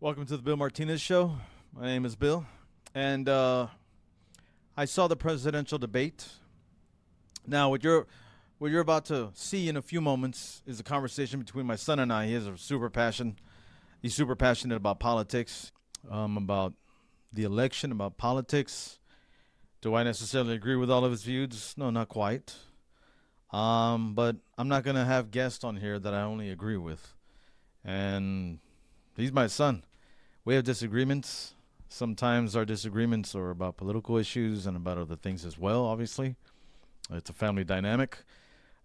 Welcome to the Bill Martinez Show. My name is Bill, and I saw the presidential debate. Now, what you're about to see in a few moments is a conversation between my son and I. He has a super passion. He's super passionate about politics, about the election, about politics. Do I necessarily agree with all of his views? No, not quite. But I'm not gonna have guests on here that I only agree with, and he's my son. We have disagreements. Sometimes our disagreements are about political issues and about other things as well, obviously. It's a family dynamic.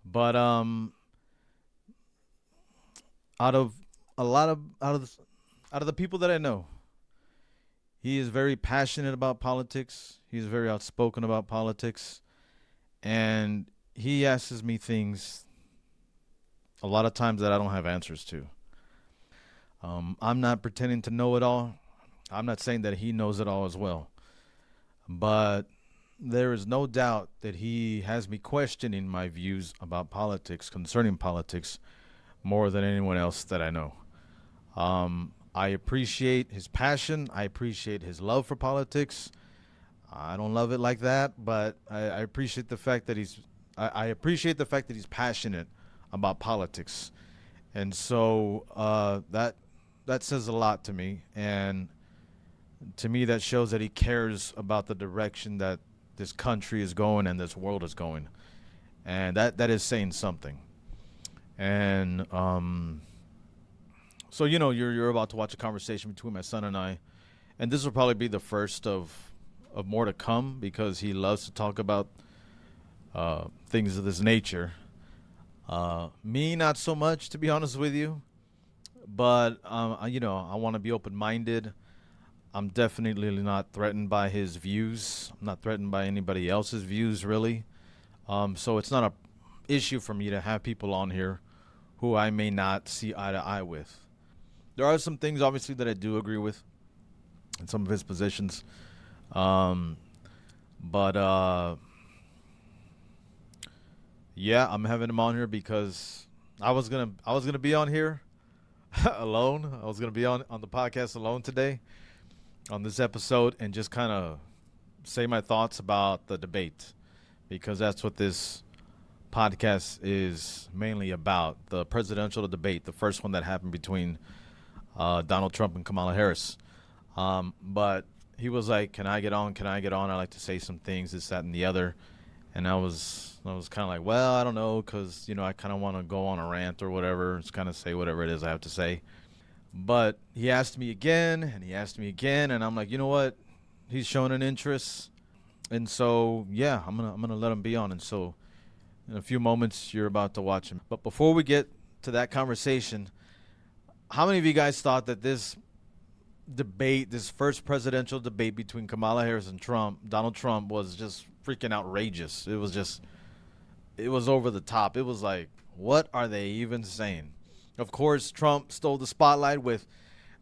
But out of a lot of out of the people that I know, he is very passionate about politics. He's very outspoken about politics, and he asks me things a lot of times that I don't have answers to. I'm not pretending to know it all. I'm not saying that he knows it all as well. But there is no doubt that he has me questioning my views about politics, concerning politics, more than anyone else that I know. I appreciate his passion. I appreciate his love for politics. I don't love it like that, but I appreciate the fact that I appreciate the fact that he's passionate about politics, and so that says a lot to me. And to me, that shows that he cares about the direction that this country is going and this world is going, and that is saying something. And so you're about to watch a conversation between my son and I, and this will probably be the first of more to come because he loves to talk about things of this nature. Me, not so much, to be honest with you. But I want to be open-minded. I'm definitely not threatened by his views. I'm not threatened by anybody else's views, really. So it's not a issue for me to have people on here who I may not see eye to eye with. There are some things, obviously, that I do agree with in some of his positions. But yeah, I'm having him on here because I was gonna be on here alone. I was gonna be on the podcast alone today on this episode and just kind of say my thoughts about the debate because that's what this podcast is mainly about, the presidential debate, the first one that happened between Donald Trump and Kamala Harris. But he was like, can I get on? Can I get on? I like to say some things, this, that, and the other. And I was kind of like, well, I don't know, because, I kind of want to go on a rant or whatever, just kind of say whatever it is I have to say. But he asked me again, and he asked me again, and I'm like, you know what? He's showing an interest. And so, yeah, I'm gonna let him be on. And so in a few moments, you're about to watch him. But before we get to that conversation, how many of you guys thought that this debate, this first presidential debate between Kamala Harris and Donald Trump, was just freaking outrageous? It was over the top. It was like, what are they even saying? Of course, Trump stole the spotlight with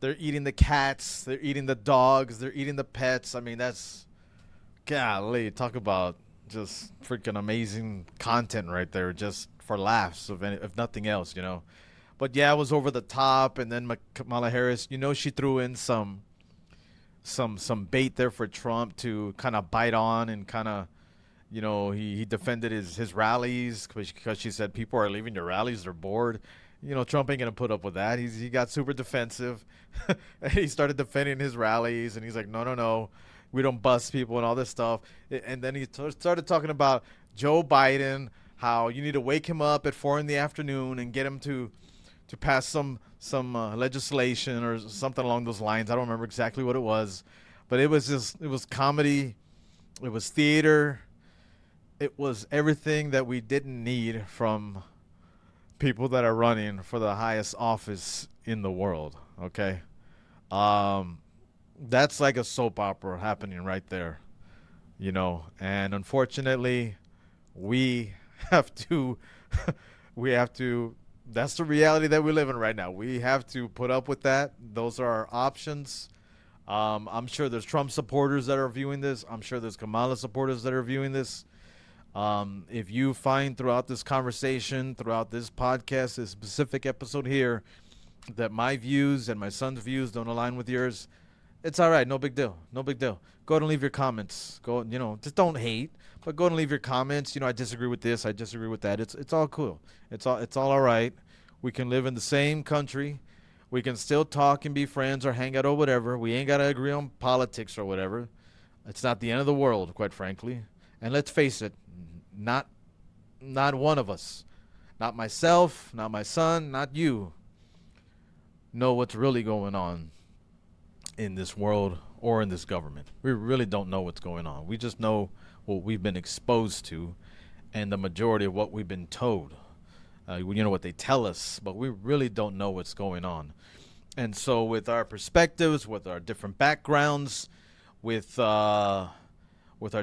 they're eating the cats, they're eating the dogs, they're eating the pets. I mean, that's, golly, talk about just freaking amazing content right there, just for laughs, if nothing else. But yeah, it was over the top. And then Kamala Harris, she threw in some bait there for Trump to kind of bite on and kind of, he defended his rallies because she said people are leaving your rallies, they're bored. Trump ain't gonna put up with that. He got super defensive. And he started defending his rallies, and he's like, no, we don't bust people and all this stuff. And then he started talking about Joe Biden, how you need to wake him up at 4 p.m. and get him to pass some legislation or something along those lines. I don't remember exactly what it was, but it was comedy, it was theater, it was everything that we didn't need from people that are running for the highest office in the world. Okay, that's like a soap opera happening right there, and unfortunately, we have to we have to that's the reality that we live in right now. We have to put up with that. Those are our options. I'm sure there's Trump supporters that are viewing this. I'm sure there's Kamala supporters that are viewing this. If you find throughout this conversation, throughout this podcast, this specific episode here, that my views and my son's views don't align with yours, it's all right. No big deal. No big deal. Go ahead and leave your comments. Go, just don't hate, but go ahead and leave your comments. I disagree with this. I disagree with that. It's all cool. It's all right. We can live in the same country. We can still talk and be friends or hang out or whatever. We ain't got to agree on politics or whatever. It's not the end of the world, quite frankly. And let's face it, not one of us, not myself, not my son, not you, know what's really going on in this world or in this government. We really don't know what's going on. We just know what we've been exposed to and the majority of what we've been told. What they tell us, but we really don't know what's going on. And so with our perspectives, with our different backgrounds, with our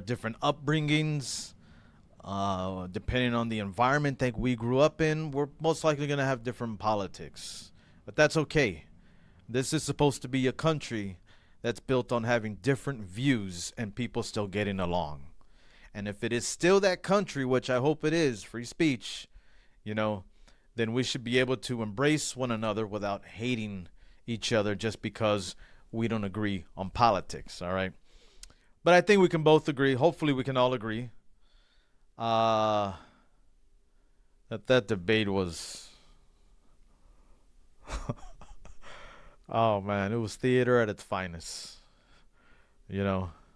different upbringings, depending on the environment that we grew up in, we're most likely going to have different politics. But that's okay. This is supposed to be a country that's built on having different views and people still getting along. And if it is still that country, which I hope it is, free speech, then we should be able to embrace one another without hating each other just because we don't agree on politics, all right? But I think we can both agree, hopefully we can all agree, that debate was, oh man, it was theater at its finest.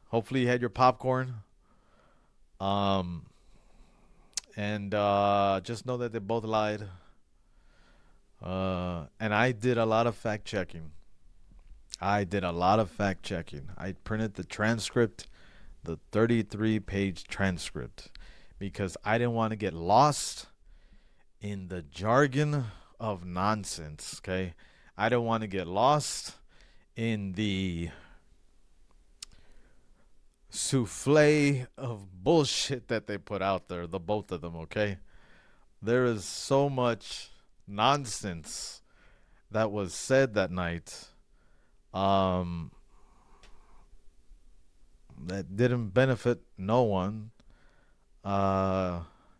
Hopefully you had your popcorn. And just know that they both lied. And I did a lot of fact checking. I printed the transcript, the 33-page transcript, because I didn't want to get lost in the jargon of nonsense, okay? I didn't want to get lost in the souffle of bullshit that they put out there, the both of them, okay? There is so much nonsense that was said that night that didn't benefit no one.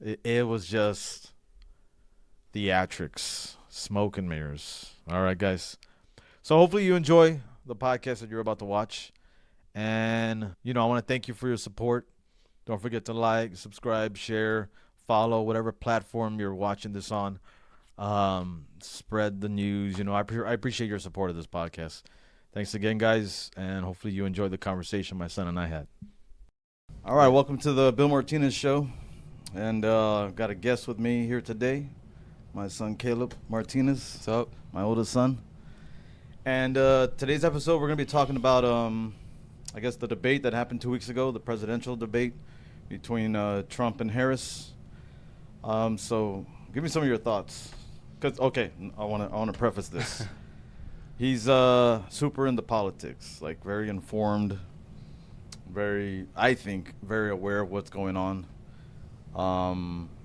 It was just theatrics, smoke and mirrors. All right, guys. So hopefully you enjoy the podcast that you're about to watch. And, I want to thank you for your support. Don't forget to like, subscribe, share, follow whatever platform you're watching this on. Spread the news. I appreciate your support of this podcast. Thanks again, guys, and hopefully you enjoyed the conversation my son and I had. All right, welcome to the Bill Martinez Show. And got a guest with me here today, my son Caleb Martinez. What's up? My oldest son. And today's episode, we're going to be talking about, I guess, the debate that happened 2 weeks ago, the presidential debate between Trump and Harris. So give me some of your thoughts. Okay, I want to preface this. He's super into politics, like very informed, I think, very aware of what's going on.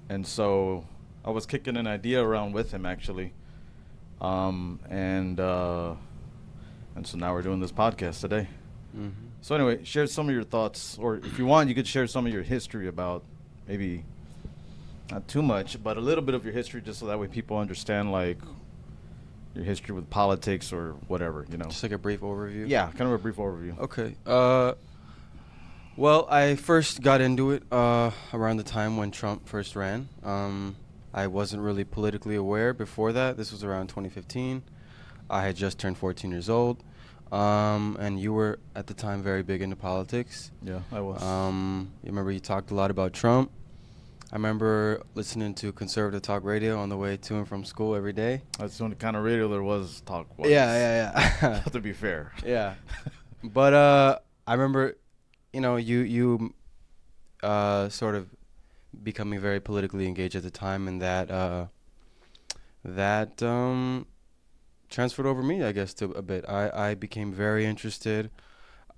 And so I was kicking an idea around with him, actually. And so now we're doing this podcast today. Mm-hmm. So anyway, share some of your thoughts, or if you want, you could share some of your history about, maybe not too much, but a little bit of your history, just so that way people understand, like, your history with politics or whatever, Just like a brief overview? Yeah, kind of a brief overview. Okay. Well, I first got into it around the time when Trump first ran. I wasn't really politically aware before that. This was around 2015. I had just turned 14 years old. And you were, at the time, very big into politics. Yeah, I was. You remember you talked a lot about Trump. I remember listening to conservative talk radio on the way to and from school every day. That's the only kind of radio there was talk-wise. Yeah. To be fair. Yeah. But I remember, you sort of becoming very politically engaged at the time, and that transferred over me, I guess, to a bit. I became very interested.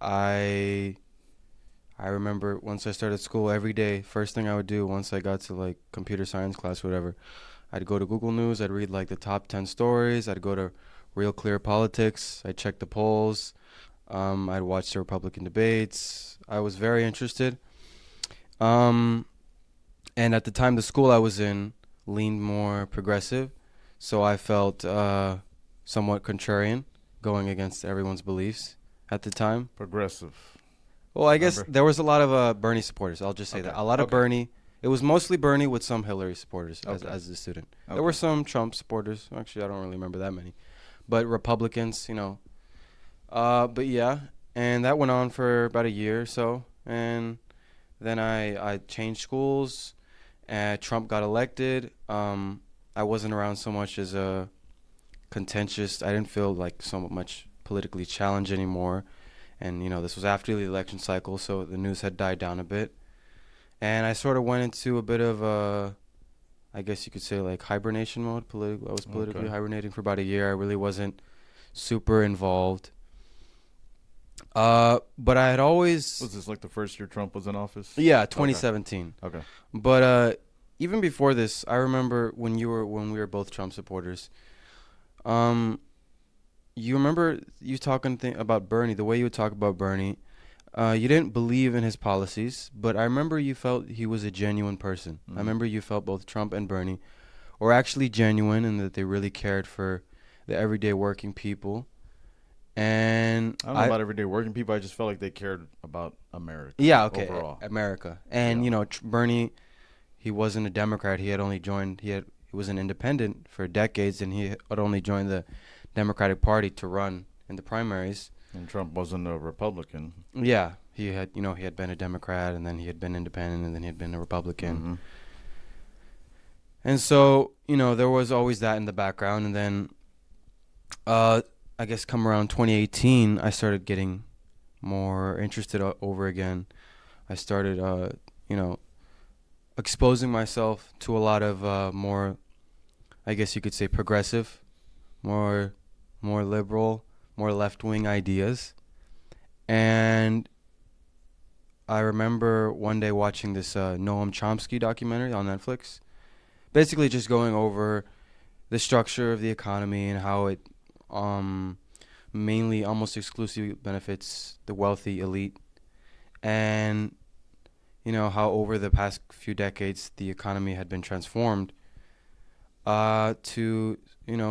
I remember once I started school, every day, first thing I would do once I got to, like, computer science class or whatever, I'd go to Google News, I'd read, like, the top 10 stories, I'd go to Real Clear Politics, I'd check the polls, I'd watch the Republican debates. I was very interested. And at the time, the school I was in leaned more progressive, so I felt somewhat contrarian, going against everyone's beliefs at the time. Progressive. Well, I guess Remember? there was a lot of Bernie supporters. I'll just say Okay. that. A lot of Okay. Bernie. It was mostly Bernie with some Hillary supporters Okay. as a student. Okay. There were some Trump supporters. Actually, I don't really remember that many. But Republicans, But yeah, and that went on for about a year or so. And then I changed schools. And Trump got elected. I wasn't around so much as a contentious. I didn't feel like so much politically challenged anymore. And, this was after the election cycle, so the news had died down a bit. And I sort of went into a bit of I guess you could say like hibernation mode. I was politically Okay. hibernating for about a year. I really wasn't super involved. But I had always, Was this like the first year Trump was in office? yeah, 2017. Okay. But even before this, I remember when we were both Trump supporters. You remember you talking about Bernie, the way you would talk about Bernie. You didn't believe in his policies, but I remember you felt he was a genuine person. I remember you felt both Trump and Bernie were actually genuine and that they really cared for the everyday working people. And I don't know about everyday working people. I just felt like they cared about America. yeah, okay, Overall. America. And Yeah. Bernie, he wasn't a Democrat. He had only joined. He was an independent for decades, and he had only joined the Democratic Party to run in the primaries. And Trump wasn't a Republican. Yeah, he had been a Democrat, and then he had been independent, and then he had been a Republican. Mm-hmm. And so, there was always that in the background. And then, I guess come around 2018, I started getting more interested over again. I started, exposing myself to a lot of more, I guess you could say, progressive, more liberal, more left-wing ideas. And I remember one day watching this Noam Chomsky documentary on Netflix, basically just going over the structure of the economy and how it mainly almost exclusively benefits the wealthy elite, and how over the past few decades the economy had been transformed to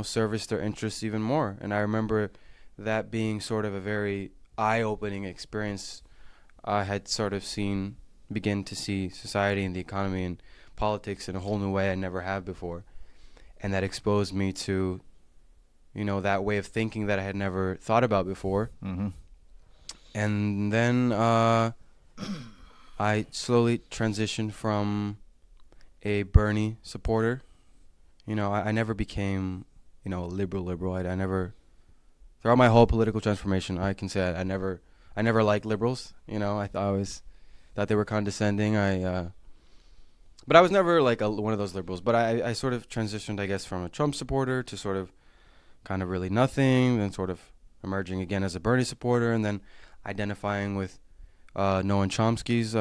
service their interests even more. And I remember that being sort of a very eye-opening experience. I had sort of begin to see society and the economy and politics in a whole new way I never have before. And that exposed me to, that way of thinking that I had never thought about before. Mm-hmm. And then I slowly transitioned from a Bernie supporter. I never became, a liberal. I never, throughout my whole political transformation, I can say I never liked liberals. I always thought they were condescending. But I was never like one of those liberals. But I sort of transitioned, I guess, from a Trump supporter to sort of kind of really nothing, then sort of emerging again as a Bernie supporter, and then identifying with Noam Chomsky's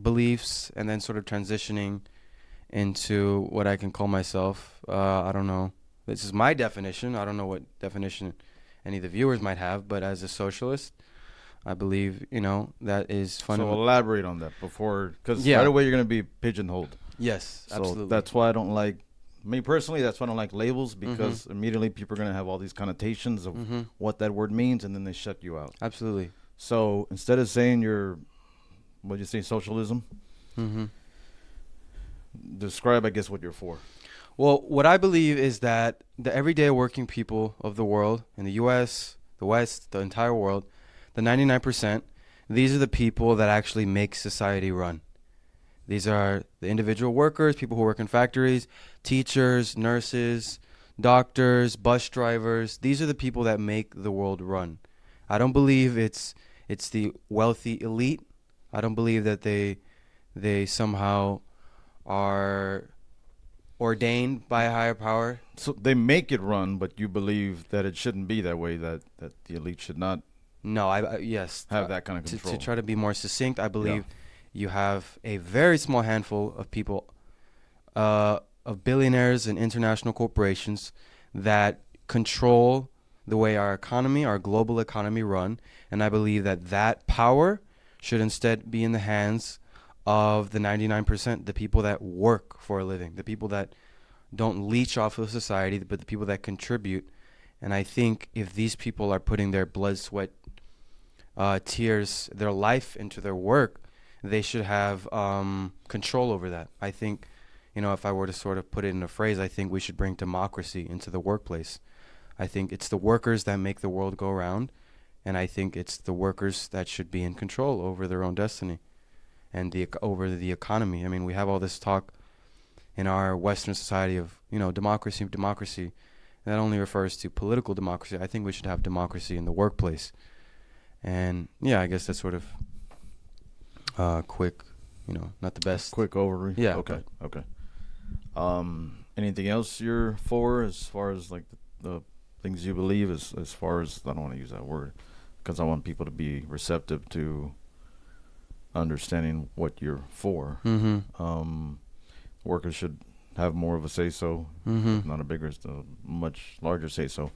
beliefs, and then sort of transitioning into what I can call myself. I don't know. This is my definition. I don't know what definition any of the viewers might have, but as a socialist, I believe, that is So fundamental. elaborate on that before, because Yeah. right away you're going to be pigeonholed. Yes, So absolutely. that's why I don't like, me personally, that's why I don't like labels, Mm-hmm. because immediately people are going to have all these connotations of what that word means, and then they shut you out. Absolutely. So instead of saying what'd you say, socialism, Mm-hmm. describe, I guess, what you're for. Well, what I believe is that the everyday working people of the world, in the U.S., the West, the entire world, the 99%, these are the people that actually make society run. These are the individual workers, people who work in factories, teachers, nurses, doctors, bus drivers. These are the people that make the world run. I don't believe it's the wealthy elite. I don't believe that they somehow are ordained by a higher power. So they make it run, but you believe that it shouldn't be that way, that the elite should not No, yes. have that kind of To control. try to be more succinct, I believe you have a very small handful of people, of billionaires and international corporations that control the way our economy, our global economy run. And I believe that power should instead be in the hands of the 99%, the people that work for a living, the people that don't leech off of society, but the people that contribute And I think if these people are putting their blood, sweat, tears, their life into their work, they should have control over that. I think, if I were to sort of put it in a phrase, I think we should bring democracy into the workplace. I think it's the workers that make the world go round, and I think it's the workers that should be in control over their own destiny and over the economy. I mean, we have all this talk in our Western society of, democracy, democracy. That only refers to political democracy. I think we should have democracy in the workplace. And yeah, I guess that's sort of quick, not the best. Quick overview. Yeah. Okay. Okay. Anything else you're for as far as like the things you believe as far as, I don't want to use that word because I want people to be receptive to understanding what you're for. Mm-hmm. Workers should have more of a say so, Mm-hmm. not a much larger say so.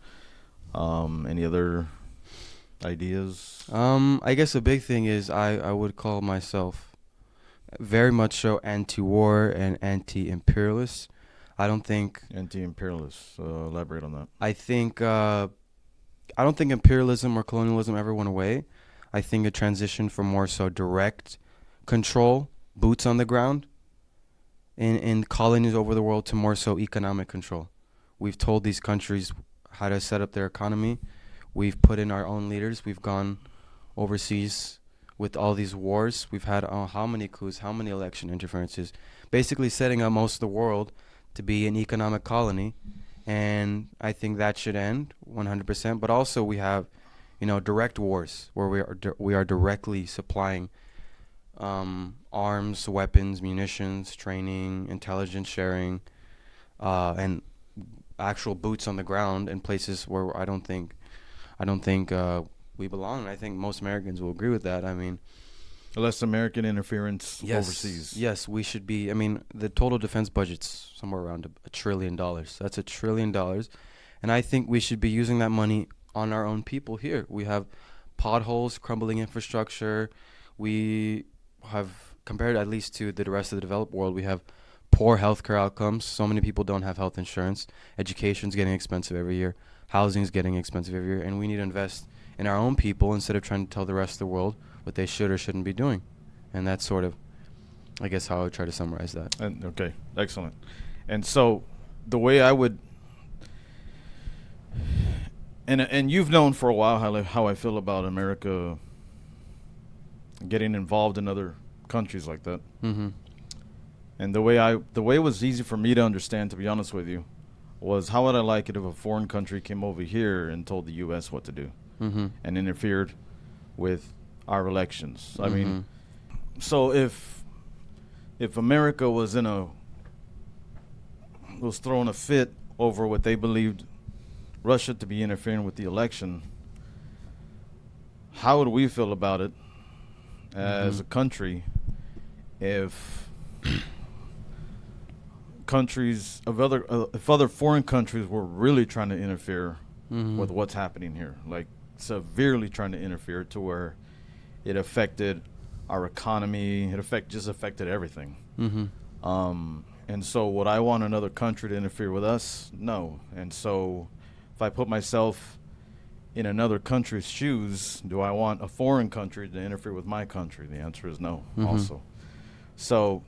Any other ideas? I guess the big thing is I would call myself very much so anti-war and anti-imperialist. I don't think Anti-imperialists. Elaborate on that. I don't think imperialism or colonialism ever went away. I think a transition from more so direct control, boots on the ground, in colonies over the world to more so economic control. We've told these countries how to set up their economy. We've put in our own leaders. We've gone overseas with all these wars. We've had how many coups, how many election interferences, basically setting up most of the world to be an economic colony. And I think that should end 100%. But also we have, direct wars where we are directly supplying arms, weapons, munitions, training, intelligence sharing, and actual boots on the ground in places where I don't think we belong. And I think most Americans will agree with that. I mean, Less American interference overseas. Yes, we should be. I mean, the total defense budget's somewhere around $1 trillion. That's $1 trillion. And I think we should be using that money on our own people here. We have potholes, crumbling infrastructure. We have, compared at least to the rest of the developed world, we have poor healthcare outcomes. So many people don't have health insurance. Education's getting expensive every year. Housing's getting expensive every year. And we need to invest in our own people instead of trying to tell the rest of the world what they should or shouldn't be doing. And that's sort of, I guess, how I would try to summarize that. And okay, excellent. And so the way I would, and you've known for a while how I feel about America getting involved in other countries like that. Mm-hmm. And the way it was easy for me to understand, to be honest with you, was how would I like it if a foreign country came over here and told the U.S. what to do Mm-hmm. and interfered with our elections. I Mm-hmm. mean, so if America was throwing a fit over what they believed Russia to be interfering with the election, how would we feel about it as a country if if other foreign countries were really trying to interfere Mm-hmm. with what's happening here, like severely trying to interfere to where it affected our economy, just affected everything. Mm-hmm. And so would I want another country to interfere with us? No. And so if I put myself in another country's shoes, do I want a foreign country to interfere with my country? The answer is no, also. So,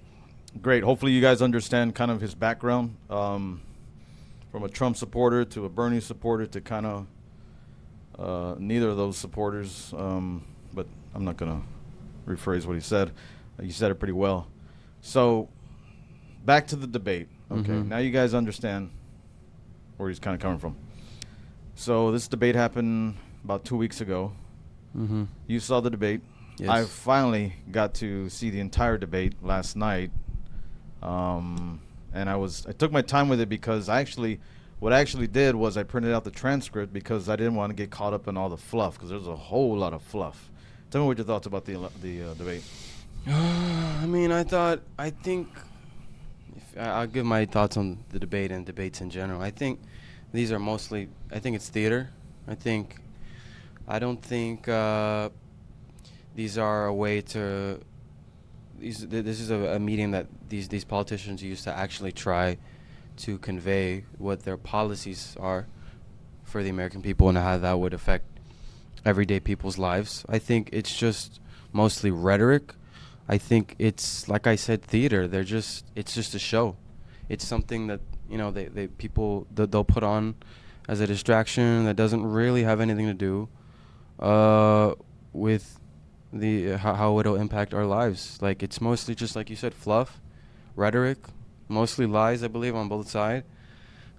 great. Hopefully you guys understand kind of his background, from a Trump supporter to a Bernie supporter to kind of neither of those supporters. But I'm not going to rephrase what he said. He said it pretty well. So, back to the debate. Okay, now you guys understand where he's kind of coming from. So this debate happened about 2 weeks ago. Mm-hmm. You saw the debate. Yes. I finally got to see the entire debate last night. And I took my time with it because what I actually did was I printed out the transcript because I didn't want to get caught up in all the fluff because there's a whole lot of fluff. Tell me what your thoughts about the debate. I mean, I'll give my thoughts on the debate and debates in general. I think these are mostly, I think it's theater. I don't think these are a way to, this is a medium that these politicians use to actually try to convey what their policies are for the American people and how that would affect everyday people's lives. I think it's just mostly rhetoric. I think it's, like I said, theater. It's just a show. It's something that, they people they'll put on as a distraction that doesn't really have anything to do with the how it'll impact our lives. Like, it's mostly just, like you said, fluff, rhetoric, mostly lies, I believe, on both sides.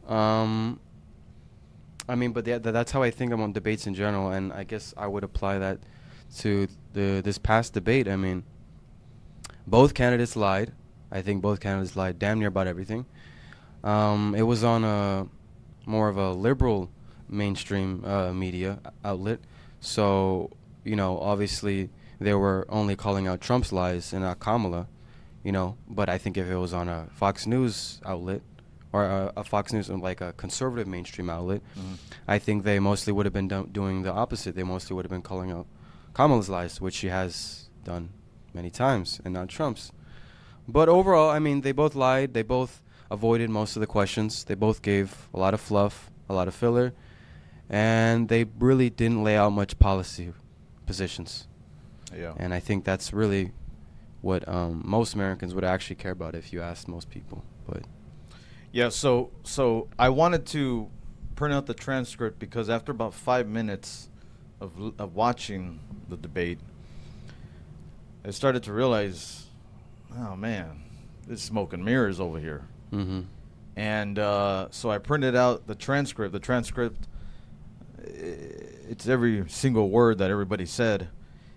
I mean, but that's how I think about debates in general, and I guess I would apply that to this past debate. I mean, both candidates lied. I think both candidates lied damn near about everything. It was on a more of a liberal mainstream media outlet, so obviously they were only calling out Trump's lies and not Kamala. But I think if it was on a Fox News outlet, or a Fox News, like a conservative mainstream outlet, I think they mostly would have been doing the opposite. They mostly would have been calling out Kamala's lies, which she has done many times, and not Trump's. But overall, I mean, they both lied. They both avoided most of the questions. They both gave a lot of fluff, a lot of filler, and they really didn't lay out much policy positions. Yeah. And I think that's really what most Americans would actually care about if you asked most people. But Yeah, so I wanted to print out the transcript because after about 5 minutes of watching the debate, I started to realize, oh man, there's smoke and mirrors over here. And so I printed out the transcript. The transcript, it's every single word that everybody said.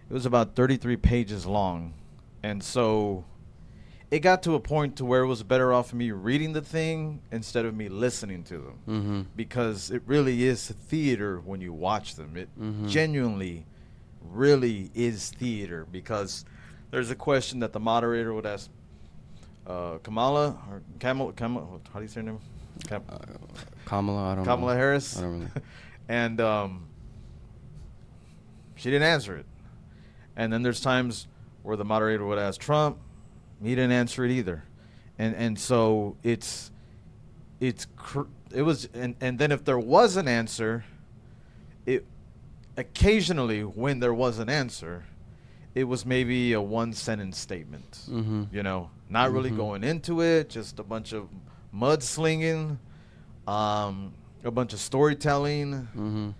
It was about 33 pages long, and so it got to a point to where it was better off me reading the thing instead of me listening to them, because it really is theater when you watch them. It genuinely really is theater, because there's a question that the moderator would ask Kamala, or Kamala, how do you say her name? Kamala, I don't know. Kamala Harris. I don't really. And she didn't answer it. And then there's times where the moderator would ask Trump, he didn't answer it either. And so it was, and then if there was an answer, it occasionally, when there was an answer, it was maybe a one sentence statement, not really going into it, just a bunch of mudslinging, a bunch of storytelling,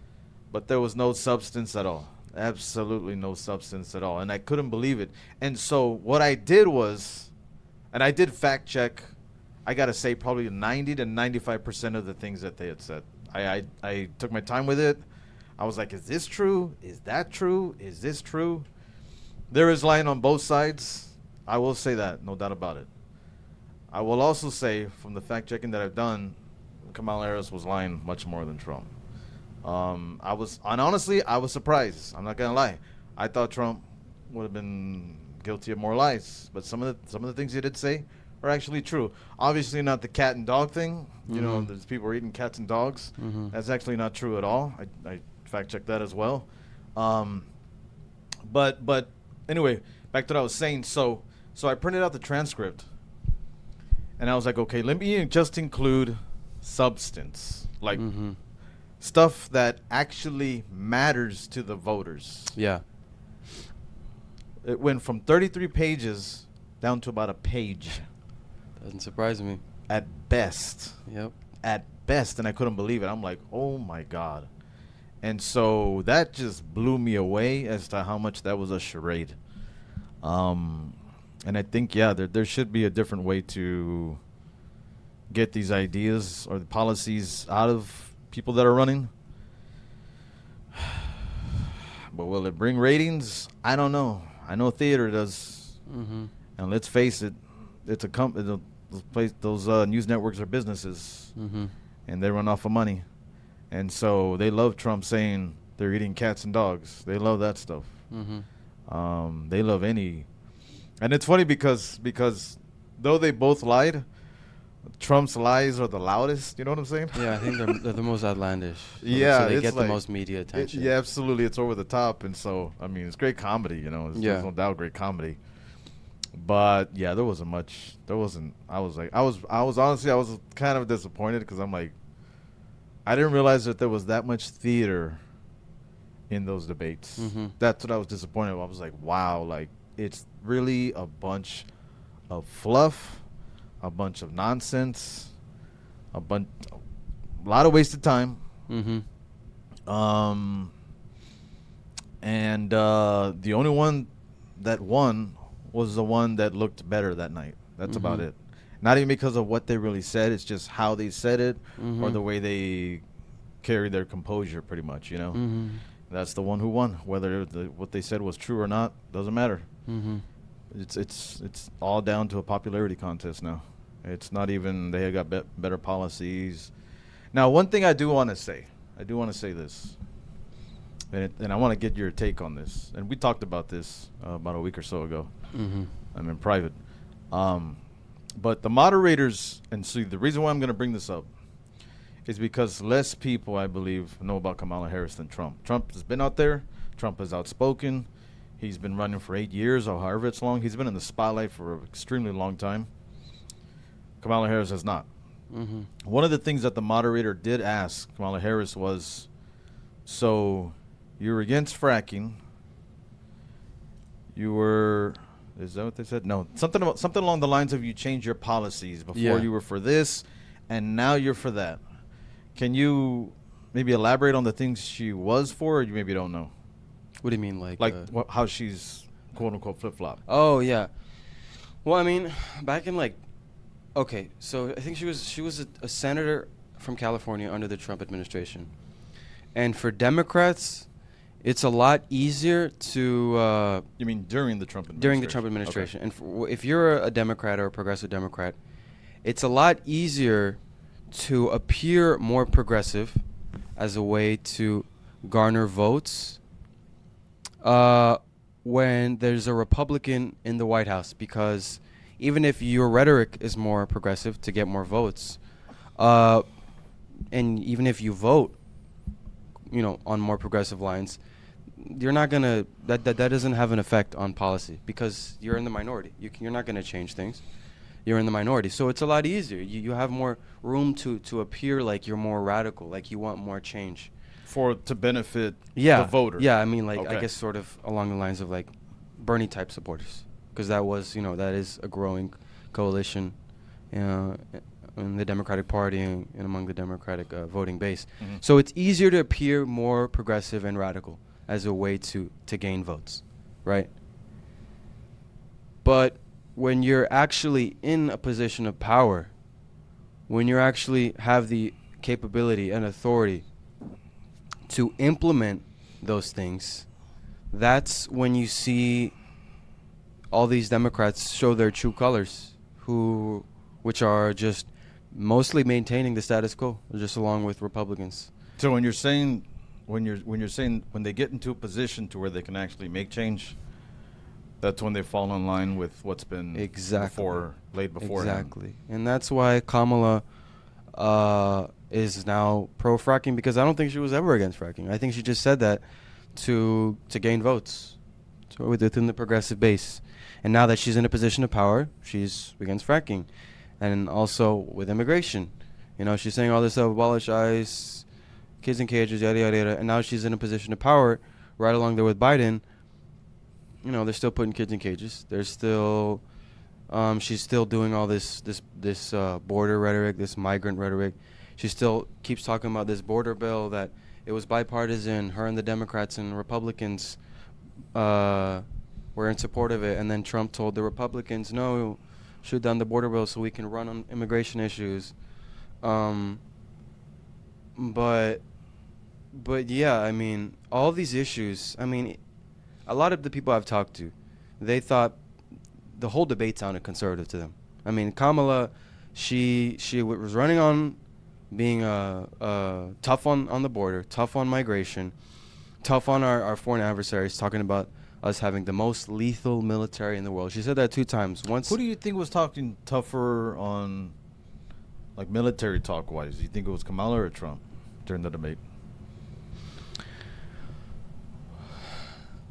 but there was no substance at all. Absolutely no substance at all. And I couldn't believe it. And so what I did was, and I did fact check, I got to say probably 90 to 95% of the things that they had said. I took my time with it. I was like, is this true? Is that true? Is this true? There is lying on both sides. I will say that, no doubt about it. I will also say, from the fact checking that I've done, Kamala Harris was lying much more than Trump. Honestly, I was surprised. I'm not gonna lie. I thought Trump would have been guilty of more lies, but some of the things he did say are actually true. Obviously, not the cat and dog thing. There's people are eating cats and dogs. That's actually not true at all. I fact checked that as well. But anyway, back to what I was saying. So I printed out the transcript, and I was like, okay, let me just include substance, like. Stuff that actually matters to the voters. Yeah. It went from 33 pages down to about a page. Doesn't surprise me. At best. Yep. At best. And I couldn't believe it. I'm like, oh my God. And so that just blew me away as to how much that was a charade. And I think, there should be a different way to get these ideas or the policies out of people that are running. But will it bring ratings? I don't know. I know theater does. And let's face it, it's a company. Those news networks are businesses, and they run off of money. And so they love Trump saying they're eating cats and dogs. They love that stuff. They love any. And it's funny because though they both lied, Trump's lies are the loudest. You know what I'm saying? Yeah, I think they're the most outlandish. Yeah, so they it's get the like- most media attention. Yeah, absolutely. It's over the top, and so I mean, it's great comedy. There's no doubt great comedy. But yeah, there wasn't much. There wasn't. I was honestly, I was kind of disappointed because I'm like, I didn't realize that there was that much theater in those debates. Mm-hmm. That's what I was disappointed about. I was like, wow, like it's really a bunch of fluff, a bunch of nonsense, a lot of wasted time. Mm-hmm. And the only one that won was the one that looked better that night. That's about Mhm. it. Not even because of what they really said. It's just how they said it or Mhm. the way they carried their composure, pretty much, you know? Mhm. That's the one who won. Whether what they said was true or not doesn't matter. Mhm. It's all down to a popularity contest now. It's not even they got better policies. Now, one thing I do want to say this, and I want to get your take on this. And we talked about this about a week or so ago. Mhm. I'm in private. But the moderators, and see, the reason why I'm going to bring this up is because less people, I believe, know about Kamala Harris than Trump. Trump has been out there. Trump is outspoken. He's been running for 8 years or however it's long. He's been in the spotlight for an extremely long time. Kamala Harris has not. Mhm. One of the things that the moderator did ask Kamala Harris was, so you're against fracking. You were, is that what they said? No, something along the lines of you changed your policies. Before Yeah. you were for this, and now you're for that. Can you maybe elaborate on the things she was for, or you maybe don't know? What do you mean, like? How she's quote unquote flip flop. Oh yeah. Well, I mean, back in like, okay, so I think she was a senator from California under the Trump administration, and for Democrats, it's a lot easier to You mean during the Trump administration? during the Trump administration. And if you're a Democrat or a progressive Democrat, it's a lot easier to appear more progressive as a way to garner votes when there's a Republican in the White House, because even if your rhetoric is more progressive to get more votes, and even if you vote, on more progressive lines, you're not gonna that doesn't have an effect on policy because you're in the minority. You're not gonna change things. You're in the minority, so it's a lot easier. You have more room to appear like you're more radical, like you want more change. To benefit Yeah, the voter. yeah. I mean, like I Okay. guess sort of along the lines of like Bernie type supporters, because that is a growing coalition, in the Democratic Party and among the Democratic voting base. Mhm. So it's easier to appear more progressive and radical as a way to gain votes, right? But when you're actually in a position of power, when you actually have the capability and authority to implement those things, that's when you see all these Democrats show their true colors, which are just mostly maintaining the status quo, just along with Republicans. So when you're saying when they get into a position to where they can actually make change, that's when they fall in line with what's been laid before him. Exactly. And that's why Kamala is now pro fracking, because I don't think she was ever against fracking. I think she just said that to gain votes within the progressive base. And now that she's in a position of power, she's against fracking. And also with immigration. She's saying all this stuff, abolish ICE, kids in cages, yada, yada, yada. And now she's in a position of power right along there with Biden. They're still putting kids in cages. They're still, she's still doing all this border rhetoric, this migrant rhetoric. She still keeps talking about this border bill that it was bipartisan. Her and the Democrats and Republicans were in support of it. And then Trump told the Republicans, no, shoot down the border bill so we can run on immigration issues. But yeah, I mean, all these issues, I mean, a lot of the people I've talked to, they thought the whole debate sounded conservative to them. I mean, Kamala, she was running on being tough on the border, tough on migration, tough on our foreign adversaries, talking about us having the most lethal military in the world. She said that 2 times. Once. Who do you think was talking tougher on, like, military talk-wise? Do you think it was Kamala or Trump during the debate?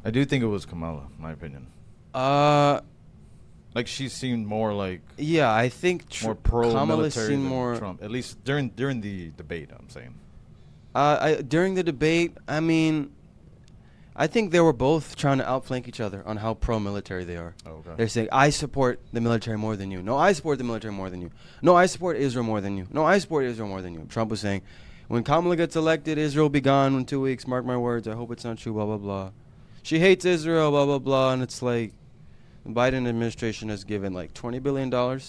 I do think it was Kamala, in my opinion. Like, she seemed more like Yeah, I think more pro-military Kamala seemed than more Trump, at least during the debate, I'm saying. During the debate, I mean, I think they were both trying to outflank each other on how pro-military they are. Okay. They're saying, I support the military more than you. No, I support the military more than you. No, I support Israel more than you. No, I support Israel more than you. Trump was saying, when Kamala gets elected, Israel will be gone in 2 weeks. Mark my words. I hope it's not true, blah, blah, blah. She hates Israel, blah, blah, blah. And it's like, the Biden administration has given like $20 billion to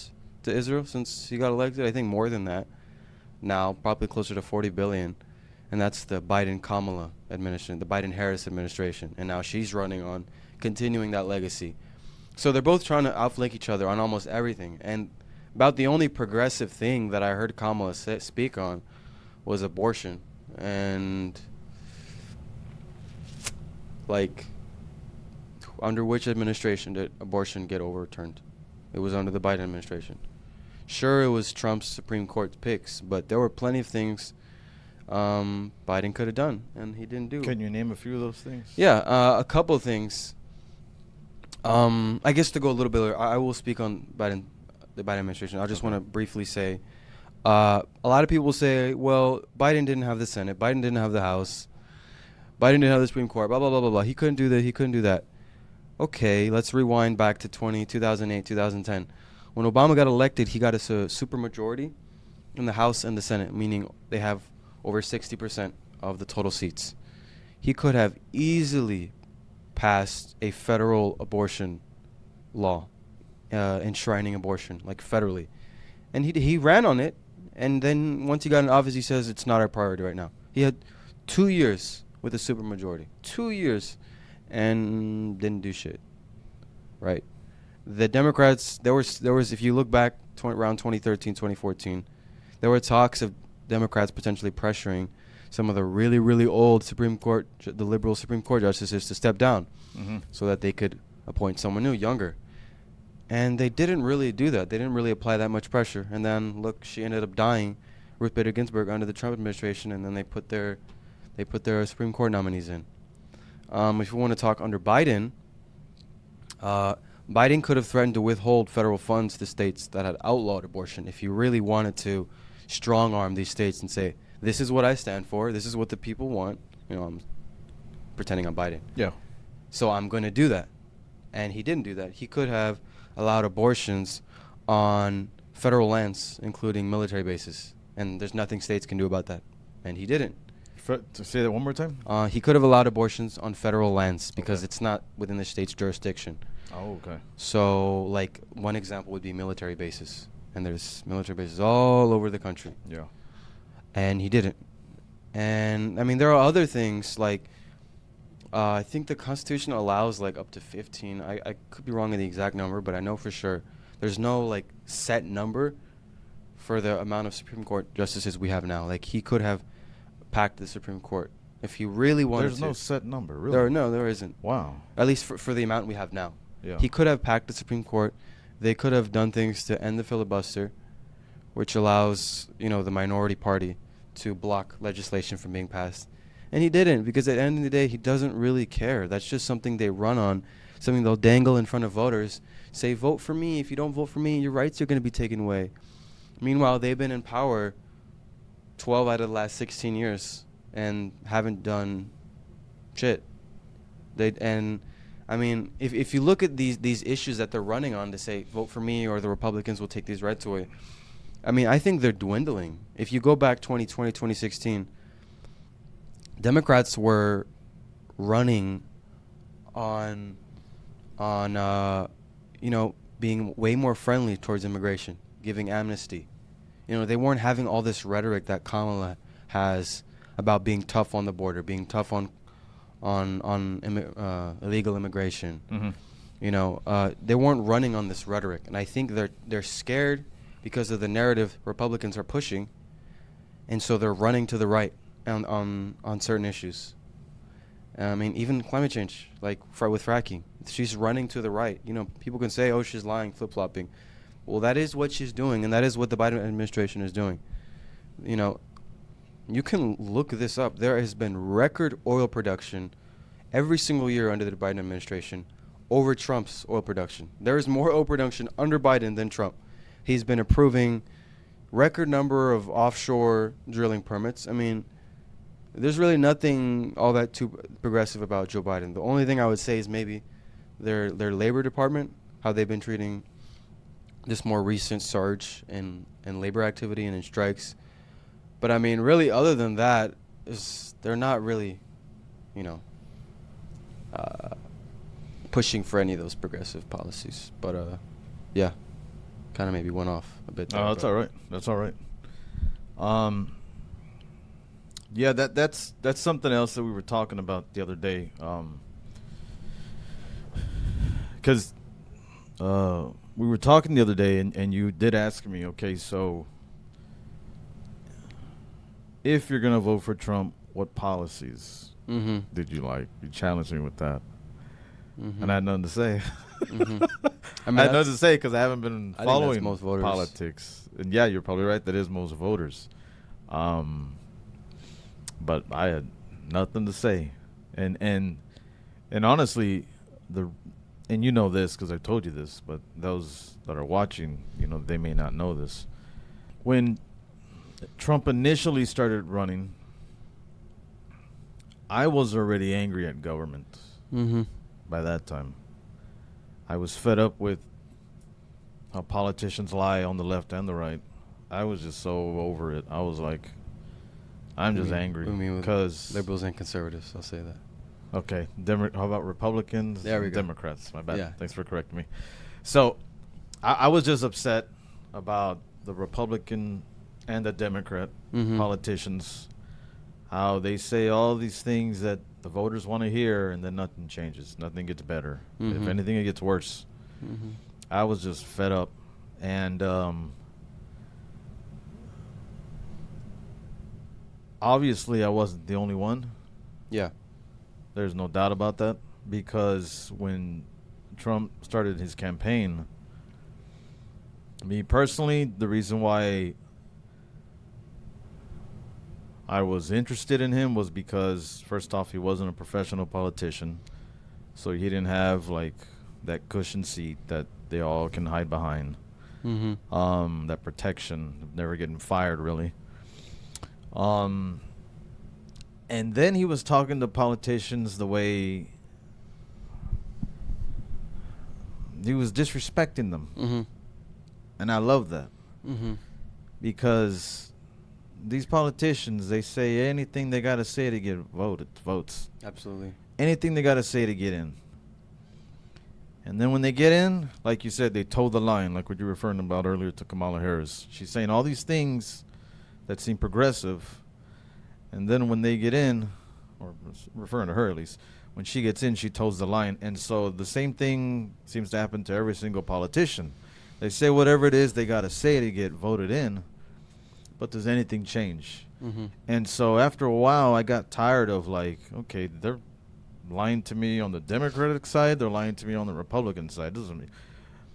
Israel since he got elected. I think more than that now, probably closer to $40 billion. And that's the Biden-Kamala administration, the Biden-Harris administration. And now she's running on continuing that legacy. So they're both trying to outflank each other on almost everything. And about the only progressive thing that I heard Kamala speak on was abortion. And, like, under which administration did abortion get overturned? It was under the Biden administration. Sure, it was Trump's Supreme Court picks, but there were plenty of things Biden could have done, and he didn't do. Can you name a few of those things? Yeah, a couple of things. I guess to go a little bit, I will speak on the Biden administration. I just want to briefly say, a lot of people will say, well, Biden didn't have the Senate, Biden didn't have the House, Biden didn't have the Supreme Court, blah, blah, blah, blah, blah. He couldn't do this, he couldn't do that. Okay, let's rewind back to 2008, 2010. When Obama got elected, he got us a supermajority in the House and the Senate, meaning they have over 60% of the total seats. He could have easily passed a federal abortion law, enshrining abortion, like federally. And he ran on it, and then once he got in office, he says it's not our priority right now. He had 2 years with a supermajority. 2 years. And didn't do shit, right? The Democrats, there was if you look back around 2013, 2014, there were talks of Democrats potentially pressuring some of the really, really old Supreme Court, the liberal Supreme Court justices to step down so that they could appoint someone new, younger. And they didn't really do that. They didn't really apply that much pressure. And then, look, she ended up dying, Ruth Bader Ginsburg, under the Trump administration, and then they put their Supreme Court nominees in. If you want to talk under Biden, Biden could have threatened to withhold federal funds to states that had outlawed abortion if he really wanted to strong-arm these states and say, this is what I stand for, this is what the people want. You know, I'm pretending I'm Biden. Yeah. So I'm going to do that. And he didn't do that. He could have allowed abortions on federal lands, including military bases. And there's nothing states can do about that. And he didn't. To say that one more time? He could have allowed abortions on federal lands because it's not within the state's jurisdiction. Oh, okay. So, like, one example would be military bases. And there's military bases all over the country. Yeah. And he didn't. And, I mean, there are other things, like, I think the Constitution allows, like, up to 15. I could be wrong in the exact number, but I know for sure there's no, like, set number for the amount of Supreme Court justices we have now. Like, he could have packed the Supreme Court if he really wanted to. There's no set number, really? There isn't. Wow. At least for the amount we have now. Yeah. He could have packed the Supreme Court. They could have done things to end the filibuster, which allows, you know, the minority party to block legislation from being passed. And he didn't, because at the end of the day, he doesn't really care. That's just something they run on, something they'll dangle in front of voters, say, vote for me. If you don't vote for me, your rights are going to be taken away. Meanwhile, they've been in power 12 out of the last 16 years and haven't done shit. I mean, if you look at these issues that they're running on to say, vote for me or the Republicans will take these rights away, I mean, I think they're dwindling. If you go back 2020, 2016, Democrats were running on you know, being way more friendly towards immigration, giving amnesty. You know, they weren't having all this rhetoric that Kamala has about being tough on the border, being tough on illegal immigration. Mm-hmm. You know, they weren't running on this rhetoric, and I think they're scared because of the narrative Republicans are pushing, and so they're running to the right on certain issues. I mean, even climate change, like with fracking, she's running to the right. You know, people can say, "Oh, she's lying, flip-flopping." Well, that is what she's doing, and that is what the Biden administration is doing. You know, you can look this up. There has been record oil production every single year under the Biden administration over Trump's oil production. There is more oil production under Biden than Trump. He's been approving record number of offshore drilling permits. I mean, There's really nothing all that too progressive about Joe Biden. The only thing I would say is maybe their labor department, how they've been treating this more recent surge in labor activity and in strikes. But I mean, really, other than that, they're not really, you know, uh, pushing for any of those progressive policies. But yeah, kind of maybe went off a bit there. Oh, that's all right. That's all right. Yeah, that's something else that we were talking about the other day. Because we were talking the other day, and you did ask me, okay, so if you're gonna vote for Trump, what policies Mm-hmm. did you like? You challenged me with that, Mm-hmm. and I had nothing to say. Mm-hmm. I I mean, had nothing to say because I haven't been I think that's following most voters. politics. And yeah, you're probably right. That is most voters. But I had nothing to say, and honestly, and you know this because I told you this, but those that are watching, they may not know this. When Trump initially started running, I was already angry at government Mm-hmm. by that time. I was fed up with how politicians lie on the left and the right. I was just so over it. I was like, I'm just angry We mean with because liberals and conservatives. I'll say that. okay, how about Republicans? There we and go. Democrats. My bad. Yeah. Thanks for correcting me. So, I was just upset about the Republican and the Democrat Mhm. politicians, how they say all these things that the voters want to hear, and then nothing changes. Nothing gets better. If Mhm. anything, it gets worse. Mhm. I was just fed up, and obviously, I wasn't the only one. Yeah. There's no doubt about that, because when Trump started his campaign, me personally, the reason why I was interested in him was because, first off, he wasn't a professional politician, so he didn't have like that cushion seat that they all can hide behind. Mhm. That protection of never getting fired, really. Um, and then he was talking to politicians the way he was disrespecting them, Mhm. and I love that Mhm. because these politicians, they say anything they gotta say to get votes, Absolutely. anything they gotta say to get in. And then when they get in, like you said, they toe the line, like what you were referring about earlier to Kamala Harris. She's saying all these things that seem progressive, and then when they get in, or referring to her at least, when she gets in, she toes the line. And so the same thing seems to happen to every single politician. They say whatever it is they got to say to get voted in, but does anything change? Mhm. And so after a while, I got tired of like, okay, they're lying to me on the Democratic side, they're lying to me on the Republican side. Doesn't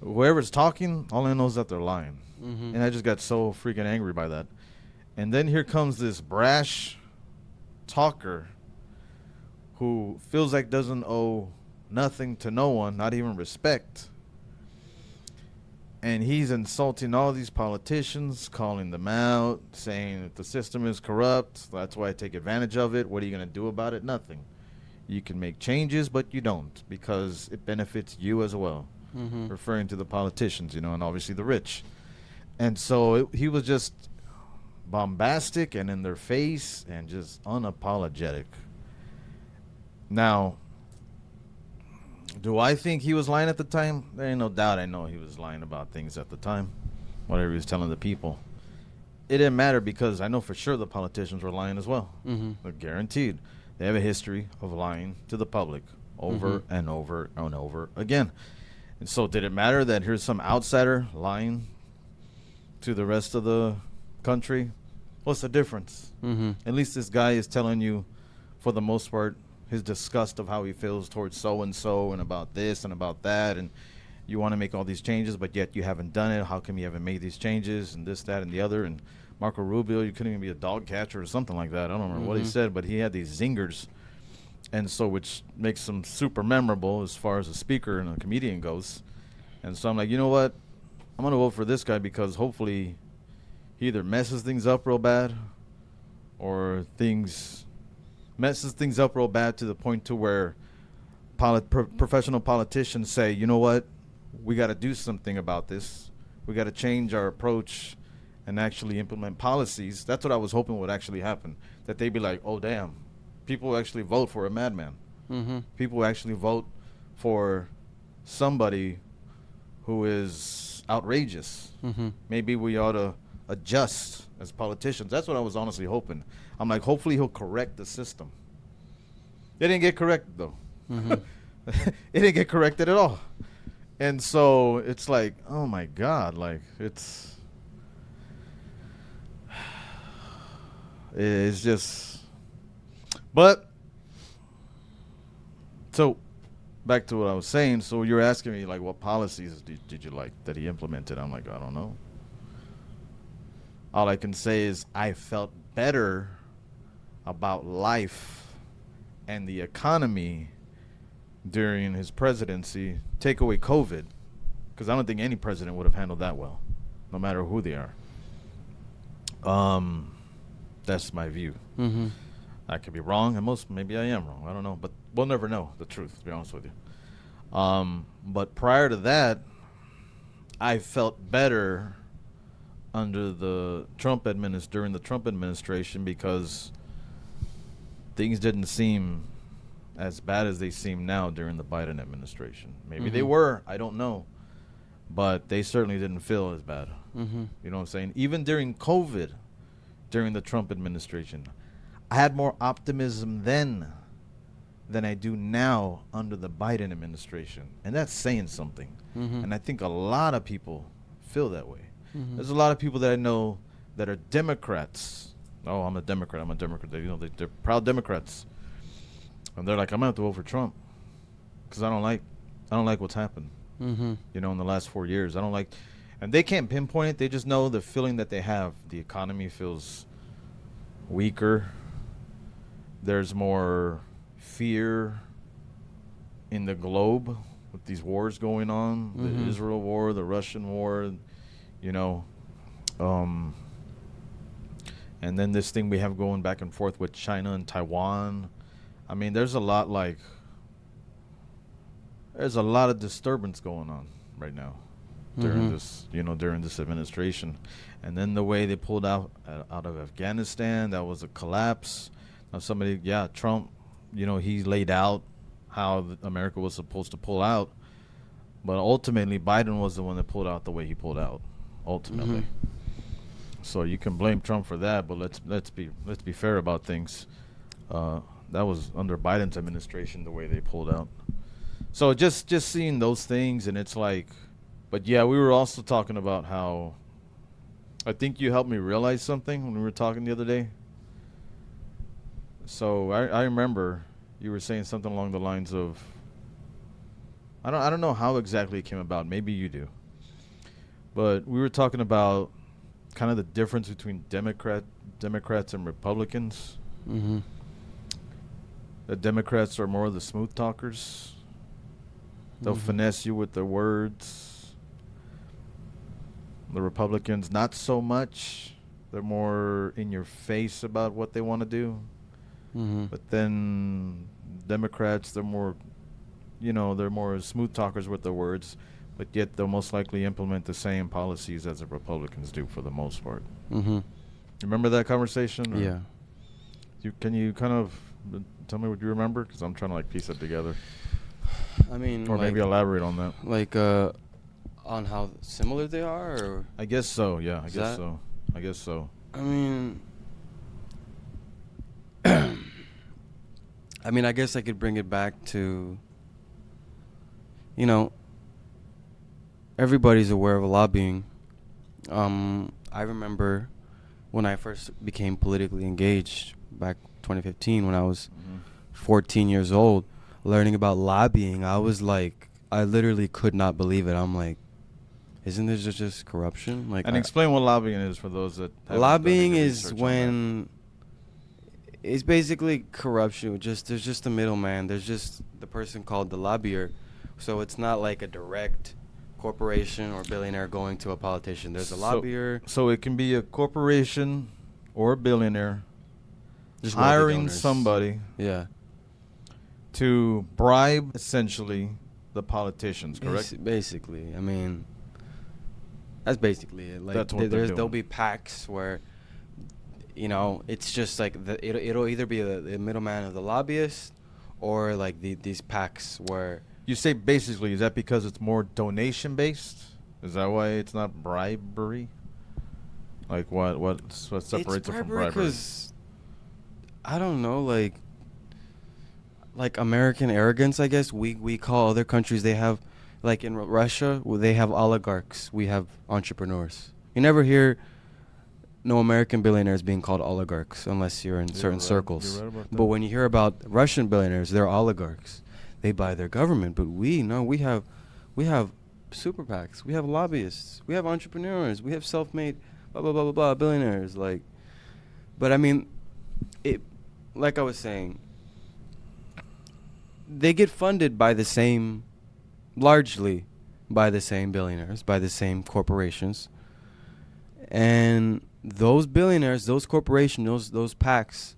whoever's talking, all I know is that they're lying. Mhm. And I just got so freaking angry by that. And then here comes this brash talker who feels like doesn't owe nothing to no one, not even respect. And he's insulting all these politicians, calling them out, saying that the system is corrupt. That's why I take advantage of it. What are you going to do about it? Nothing. You can make changes, but you don't, because it benefits you as well. Mhm. Referring to the politicians, and obviously the rich. And so he was just bombastic and in their face and just unapologetic. Now, do I think he was lying at the time? There ain't no doubt I know he was lying about things at the time, whatever he was telling the people. It didn't matter because I know for sure the politicians were lying as well. Mhm. They're guaranteed. They have a history of lying to the public over Mhm. and over and over again. And so did it matter that here's some outsider lying to the rest of the country? What's the difference? Mhm. At least this guy is telling you, for the most part, his disgust of how he feels towards so-and-so and about this and about that. And you want to make all these changes, but yet you haven't done it. How come you haven't made these changes and this, that, and the other? And Marco Rubio, you couldn't even be a dog catcher or something like that. I don't remember what he Mhm. said, but he had these zingers. And so, which makes him super memorable as far as a speaker and a comedian goes. And so I'm like, you know what? I'm going to vote for this guy because hopefully he either messes things up real bad or things messes things up real bad to the point to where professional politicians say, you know what, we got to do something about this. We got to change our approach and actually implement policies. That's what I was hoping would actually happen. That they'd be like, oh, damn, people actually vote for a madman. Mm-hmm. People actually vote for somebody who is outrageous. Mm-hmm. Maybe we ought to adjust as politicians. That's what I was honestly hoping. I'm like, hopefully he'll correct the system. It didn't get corrected, though. Mm-hmm. It didn't get corrected at all. And so it's like, oh, my God, like, it's just, but, so, back to what I was saying. So you're asking me, like, what policies did you like that he implemented? I'm like, I don't know. All I can say is I felt better about life and the economy during his presidency. Take away COVID, because I don't think any president would have handled that well, no matter who they are. That's my view. Mm-hmm. I could be wrong, and maybe I am wrong. I don't know, but we'll never know the truth, to be honest with you. But prior to that, I felt better under the during the Trump administration, because things didn't seem as bad as they seem now during the Biden administration. Maybe they were, I don't know, but they certainly didn't feel as bad. Mm-hmm. You know what I'm saying? Even during COVID, during the Trump administration, I had more optimism then than I do now under the Biden administration. And that's saying something. Mm-hmm. And I think a lot of people feel that way. Mm-hmm. There's a lot of people that I know that are Democrats. Oh, I'm a Democrat. They're proud Democrats. And they're like, I'm going to have to vote for Trump because I don't like what's happened. Mm-hmm. In the last 4 years. I don't like, and they can't pinpoint it. They just know the feeling that they have. The economy feels weaker. There's more fear in the globe with these wars going on. Mm-hmm. The Israel war, the Russian war, and then this thing we have going back and forth with China and Taiwan. I mean, there's a lot of disturbance going on right now during this administration. And then the way they pulled out of Afghanistan, that was a collapse. Now Trump, he laid out how America was supposed to pull out, but ultimately Biden was the one that pulled out the way he pulled out, ultimately. Mm-hmm. So you can blame Trump for that, but let's be fair about things. That was under Biden's administration, the way they pulled out. So just seeing those things, and it's like, but yeah, we were also talking about how, I think you helped me realize something when we were talking the other day. So I remember you were saying something along the lines of, I don't know how exactly it came about. Maybe you do. But we were talking about kind of the difference between Democrats and Republicans. Mm-hmm. The Democrats are more of the smooth talkers. They'll finesse you with their words. The Republicans, not so much. They're more in your face about what they want to do. Mm-hmm. But then Democrats, they're more smooth talkers with their words, but yet they'll most likely implement the same policies as the Republicans do for the most part. Mm-hmm. Remember that conversation? Yeah. Can you kind of tell me what you remember? Because I'm trying to piece it together. I mean, Or maybe elaborate on that. On how similar they are, or? I guess so, yeah. I guess so. I mean, I guess I could bring it back to, everybody's aware of lobbying. I remember when I first became politically engaged back 2015 when I was 14 years old, learning about lobbying. I was like, I literally could not believe it. I'm like, isn't this just corruption? And explain what lobbying is for those that haven't lobbying done any is research on when it's basically corruption. There's just a middleman. There's just the person called the lobbyer. So it's not like a direct corporation or billionaire going to a politician. There's a lobbyer. So it can be a corporation or a billionaire Just wealthy hiring donors. somebody Yeah. to bribe essentially the politicians, correct? Basically, I mean, that's basically it. Like, That's what they're there'll doing. be packs where, it's just like it'll either be the middleman of the lobbyist, or like these packs where. You say basically, is that because it's more donation based? Is that why it's not bribery? Like what separates it from bribery? Because I don't know, like American arrogance, I guess. We call other countries, they have, like in Russia, they have oligarchs. We have entrepreneurs. You never hear no American billionaires being called oligarchs unless you're in certain circles. You're right about that. But when you hear about Russian billionaires, they're oligarchs. They buy their government. But we have super PACs. We have lobbyists. We have entrepreneurs. We have self-made blah blah blah blah blah billionaires. But I mean, like I was saying, they get funded largely by the same billionaires, by the same corporations. And those billionaires, those corporations, those PACs,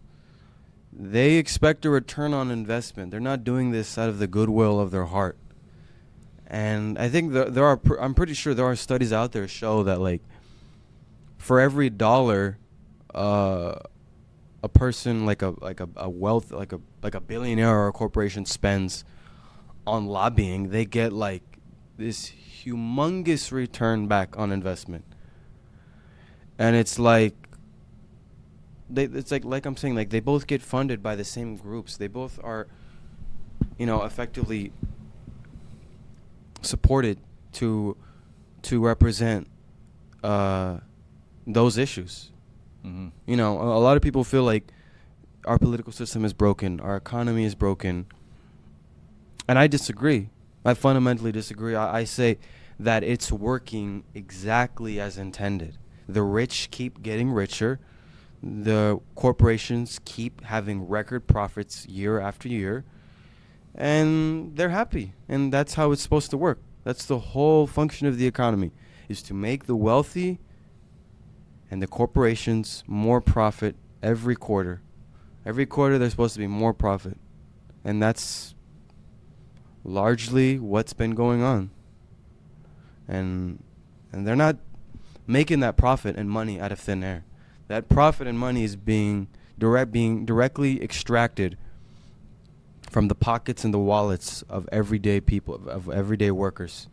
they expect a return on investment. They're not doing this out of the goodwill of their heart. And I think I'm pretty sure there are studies out there show that, like, for every dollar a person like a billionaire or a corporation spends on lobbying, they get like this humongous return back on investment. And it's like I'm saying, like, they both get funded by the same groups. They both are, effectively supported to represent those issues. Mm-hmm. A lot of people feel like our political system is broken, our economy is broken, and I disagree. I fundamentally disagree. I say that it's working exactly as intended. The rich keep getting richer. The corporations keep having record profits year after year, and they're happy. And that's how it's supposed to work. That's the whole function of the economy, is to make the wealthy and the corporations more profit every quarter. Every quarter there's supposed to be more profit. And that's largely what's been going on. And they're not making that profit and money out of thin air. That profit and money is being directly extracted from the pockets and the wallets of everyday people, of everyday workers.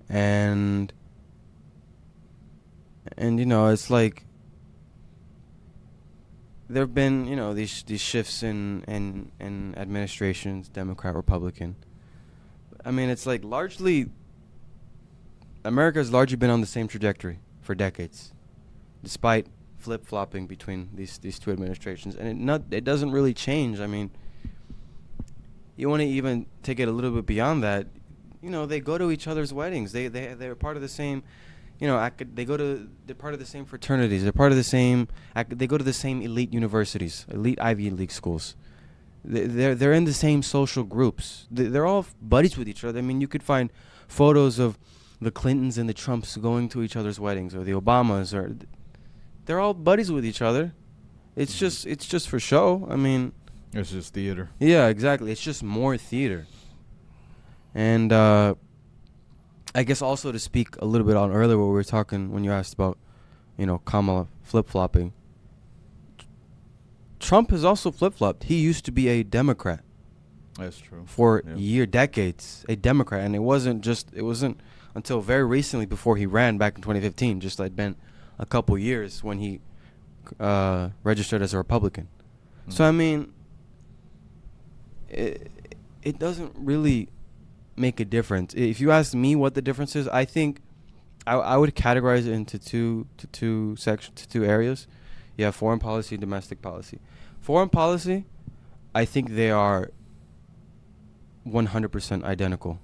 And it's like there have been, these shifts in administrations, Democrat, Republican. I mean, it's like America's largely been on the same trajectory for decades, despite flip-flopping between these two administrations, and it doesn't really change. I mean, you want to even take it a little bit beyond that. They go to each other's weddings. They're part of the same. They're part of the same fraternities. They're part of the same. They go to the same elite universities, elite Ivy League schools. They're in the same social groups. They're all buddies with each other. I mean, you could find photos of the Clintons and the Trumps going to each other's weddings, or the Obamas, or they're all buddies with each other. It's just for show. I mean, it's just theater. Yeah, exactly. It's just more theater. And I guess also to speak a little bit on earlier what we were talking when you asked about, Kamala flip-flopping. Trump has also flip-flopped. He used to be a Democrat. That's true. For decades, a Democrat. And it wasn't until very recently before he ran back in 2015, just like been a couple years when he registered as a Republican. Mm-hmm. So, I mean, it doesn't really make a difference. If you ask me what the difference is, I think I would categorize it into two sections, two areas. You have foreign policy and domestic policy. Foreign policy, I think they are 100% identical.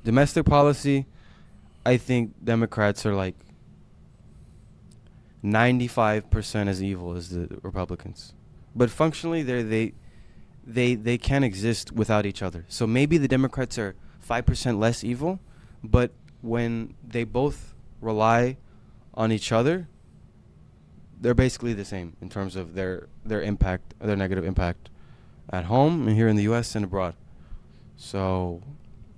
Domestic policy, I think Democrats are like 95% as evil as the Republicans. But functionally, they can't exist without each other. So maybe the Democrats are 5% less evil, but when they both rely on each other, they're basically the same in terms of their impact, their negative impact at home and here in the U.S. and abroad. So,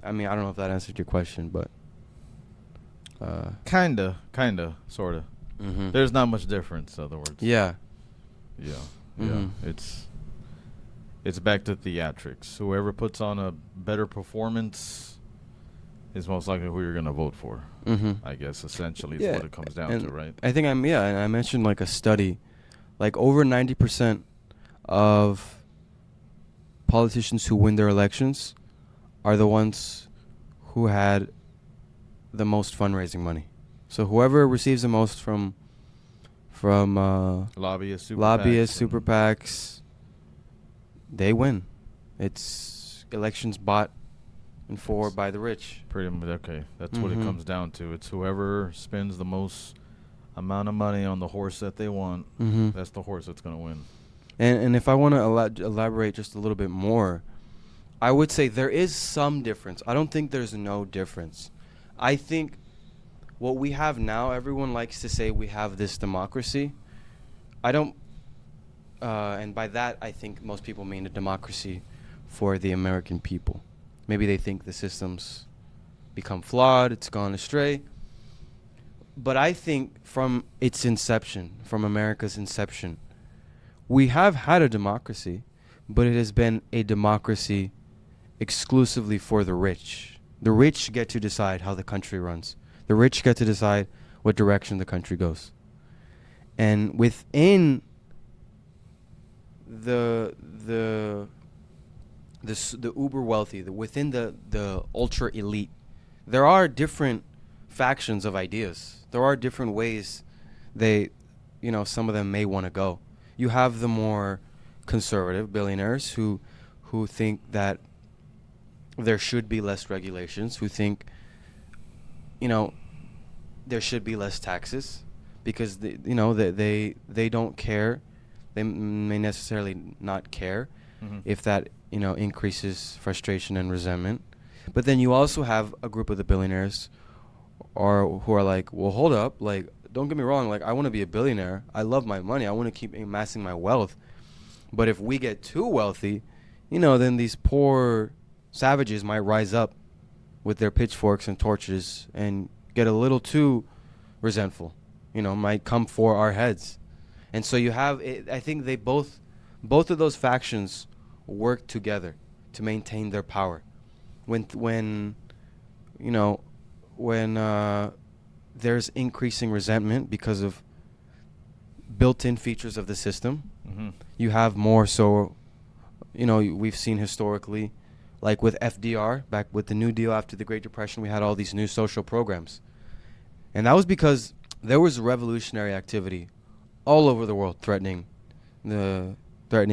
I mean, I don't know if that answered your question, but Kinda, sorta. mm-hmm. There's not much difference. In other words. Yeah. Yeah. Mm-hmm. Yeah. It's back to theatrics. Whoever puts on a better performance is most likely who you're gonna vote for. Mm-hmm. I guess essentially is Yeah, what it comes down and to, right? I think and I mentioned like a study, like over 90% of politicians who win their elections are the ones who had the most fundraising money. So whoever receives the most from Lobbyists, super PACs, they win. It's elections bought and for by the rich. Pretty much. Okay, that's what it Mhm. comes down to. It's whoever spends the most amount of money on the horse that they want. Mm-hmm. That's the horse that's gonna win. And if I want to elaborate just a little bit more, I would say there is some difference. I don't think there's no difference. I think what we have now, everyone likes to say we have this democracy. I don't, and by that I think most people mean a democracy for the American people. Maybe they think the system's become flawed, it's gone astray. But I think from its inception, from America's inception, we have had a democracy, but it has been a democracy exclusively for the rich. The rich get to decide how the country runs. The rich get to decide what direction the country goes. And within the uber wealthy, within the ultra elite, there are different factions of ideas. There are different ways some of them may want to go. You have the more conservative billionaires who think that there should be less regulations, who think, there should be less taxes because they don't care. They may necessarily not care if that, increases frustration and resentment. But then you also have a group of the billionaires who are like, well, hold up, like, don't get me wrong, like, I want to be a billionaire. I love my money. I want to keep amassing my wealth. But if we get too wealthy, then these poor savages might rise up with their pitchforks and torches and get a little too resentful, might come for our heads. And so you have, I think they both of those factions work together to maintain their power. When there's increasing resentment because of built-in features of the system, you have more so, we've seen historically, like with FDR, back with the New Deal after the Great Depression, we had all these new social programs. And that was because there was revolutionary activity all over the world threatening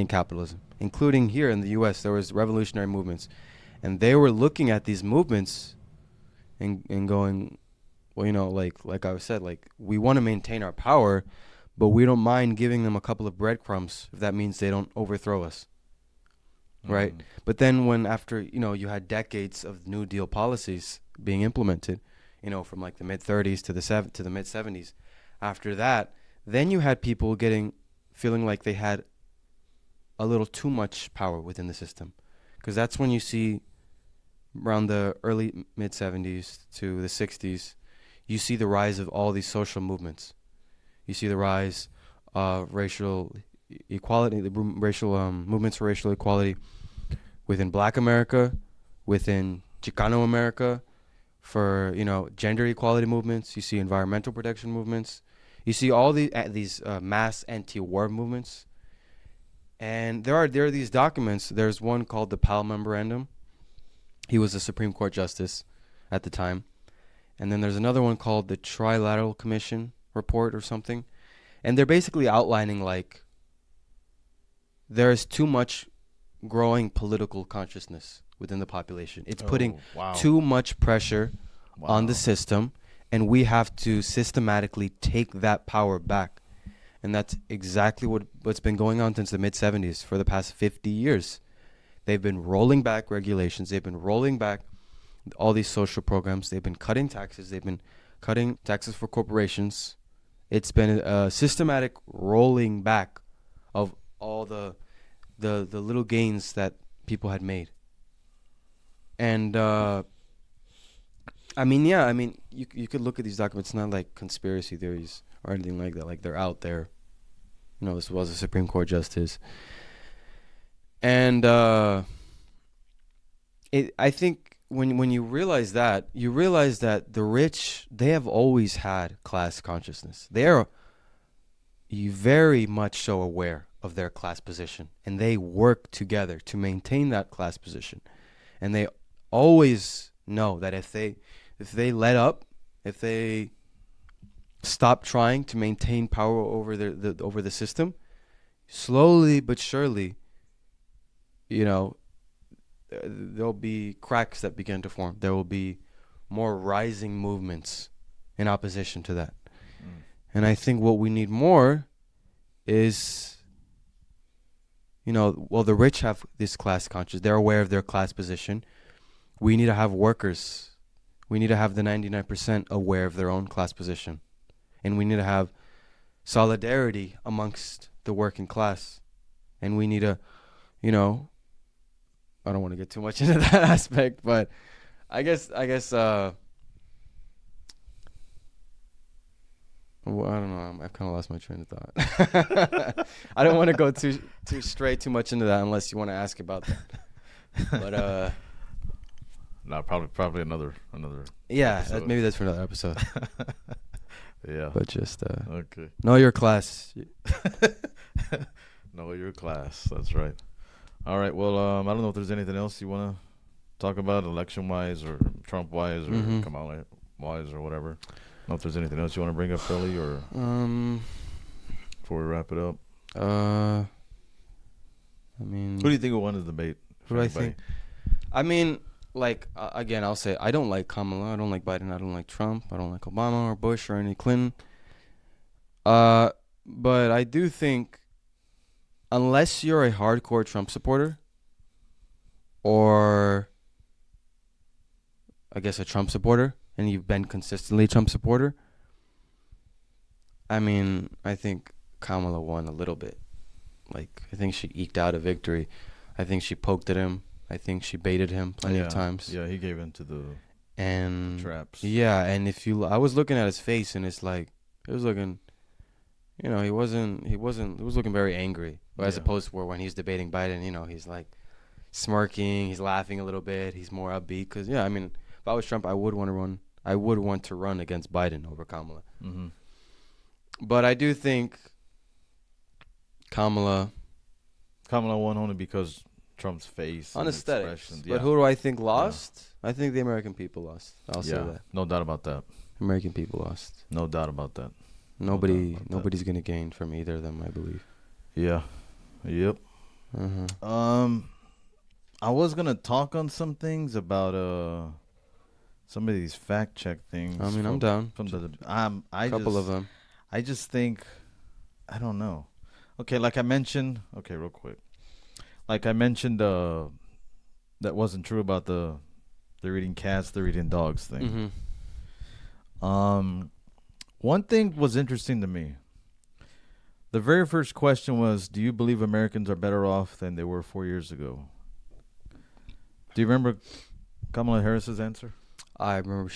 capitalism, including here in the U.S. There was revolutionary movements. And they were looking at these movements and going, well, like I said, like, we want to maintain our power, but we don't mind giving them a couple of breadcrumbs if that means they don't overthrow us. Right? But then when after, you had decades of New Deal policies being implemented, from like the mid-30s to the mid-70s, after that, then you had people feeling like they had a little too much power within the system. Because that's when you see around the early mid-70s to the 60s, you see the rise of all these social movements. You see the rise of racial equality, movements for racial equality within Black America, within Chicano America, for, gender equality movements. You see environmental protection movements. You see all these mass anti-war movements. And there are these documents. There's one called the Powell Memorandum. He was a Supreme Court justice at the time. And then there's another one called the Trilateral Commission Report or something. And they're basically outlining, like, there is too much growing political consciousness within the population. It's putting too much pressure on the system, and we have to systematically take that power back. And that's exactly what's been going on since the mid-70s for the past 50 years. They've been rolling back regulations. They've been rolling back all these social programs. They've been cutting taxes. They've been cutting taxes for corporations It's been a systematic rolling back of all the little gains that people had made. And I mean, yeah, I mean, you could look at these documents, not like conspiracy theories or anything like that. Like, they're out there. You know, this was a Supreme Court justice. And I think when you realize that the rich, they have always had class consciousness. They are very much so aware of their class position, and they work together to maintain that class position. And they always know that if they let up, if they stop trying to maintain power over over the system, slowly but surely, you know, there'll be cracks that begin to form. There will be more rising movements in opposition to that. And I think what we need more is, you know, well, the rich have this class conscious. They're aware of their class position. We need to have workers. We need to have the 99% aware of their own class position. And we need to have solidarity amongst the working class. And we need to, you know, I don't want to get too much into that aspect, but I guess well, I don't know. I've kind of lost my train of thought. I don't want to go too too much into that unless you want to ask about that. But no, probably another. Yeah, episode. maybe that's for another episode. Yeah. But just Okay. know your class. Know your class. That's right. All right. Well, I don't know if there's anything else you want to talk about, election-wise or Trump-wise or Kamala-wise or whatever. I don't know if there's anything else you want to bring up, Philly, or before we wrap it up. I mean, Who do you think will win the debate? Who do I think? I mean, like, again, I'll say I don't like Kamala. I don't like Biden. I don't like Trump. I don't like Obama or Bush or any Clinton. But I do think, unless you're a hardcore Trump supporter, or I guess a Trump supporter, and you've been consistently a Trump supporter, I mean, I think Kamala won a little bit. Like, I think she eked out a victory. I think she poked at him. I think she baited him plenty of times. Yeah, he gave in to the traps. Yeah, and I was looking at his face, and it's like, it was looking, you know, he was looking very angry. As opposed to where when he's debating Biden, you know, he's like smirking, he's laughing a little bit, he's more upbeat. Because, yeah, I mean, if I was Trump, I would want to run against Biden over Kamala. Mm-hmm. But I do think Kamala won only because Trump's face on and aesthetics. expressions. But who do I think lost? Yeah. I think the American people lost. I'll say that. No doubt about that. American people lost. No doubt about that. Nobody's gonna gain from either of them, I believe. Yeah. Yep. Mm-hmm. I was gonna talk on some things about some of these fact check things. I mean, I'm down. From the a couple of them. I just think, I don't know. Okay, like I mentioned. Okay, real quick. Like I mentioned, that wasn't true about they're eating cats, they're eating dogs thing. Mm-hmm. One thing was interesting to me. The very first question was, do you believe Americans are better off than they were 4 years ago? Do you remember Kamala Harris's answer? I remember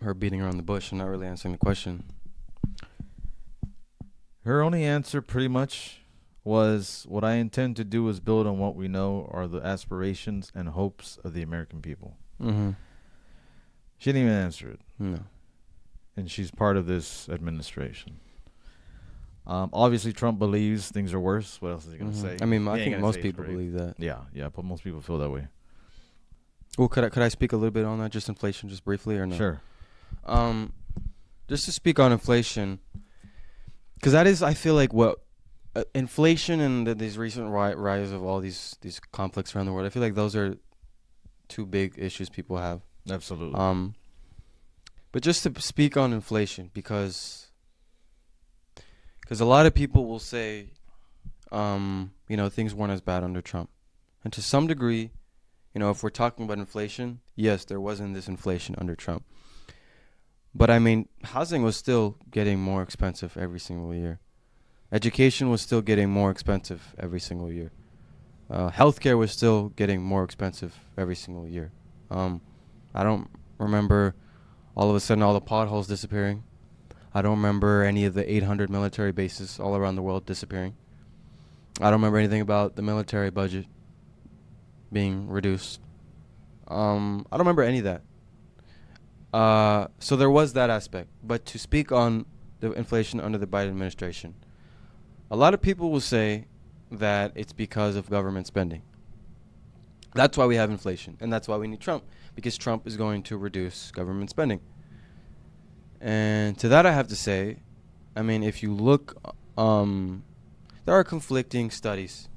her beating around the bush and not really answering the question. Her only answer pretty much was, what I intend to do is build on what we know are the aspirations and hopes of the American people. Mm-hmm. She didn't even answer it. No. And she's part of this administration. Obviously, Trump believes things are worse. What else is he going to say? I mean, I think most people believe that. Yeah, but most people feel that way. Well, could I speak a little bit on that, just inflation, just briefly, or no? Sure. Just to speak on inflation, because that is, I feel like, what inflation and these recent rise of all these conflicts around the world, I feel like those are two big issues people have. Absolutely. But just to speak on inflation, because a lot of people will say, things weren't as bad under Trump. And to some degree, if we're talking about inflation, yes, there wasn't this inflation under Trump. But I mean, housing was still getting more expensive every single year. Education was still getting more expensive every single year. Healthcare was still getting more expensive every single year. Um, I don't remember all of a sudden all the potholes disappearing. I don't remember any of the 800 military bases all around the world disappearing. I don't remember anything about the military budget being reduced. I don't remember any of that. So there was that aspect. But to speak on the inflation under the Biden administration, a lot of people will say that it's because of government spending. That's why we have inflation, and that's why we need Trump, because Trump is going to reduce government spending. And to that I have to say, I mean, if you look, there are conflicting studies.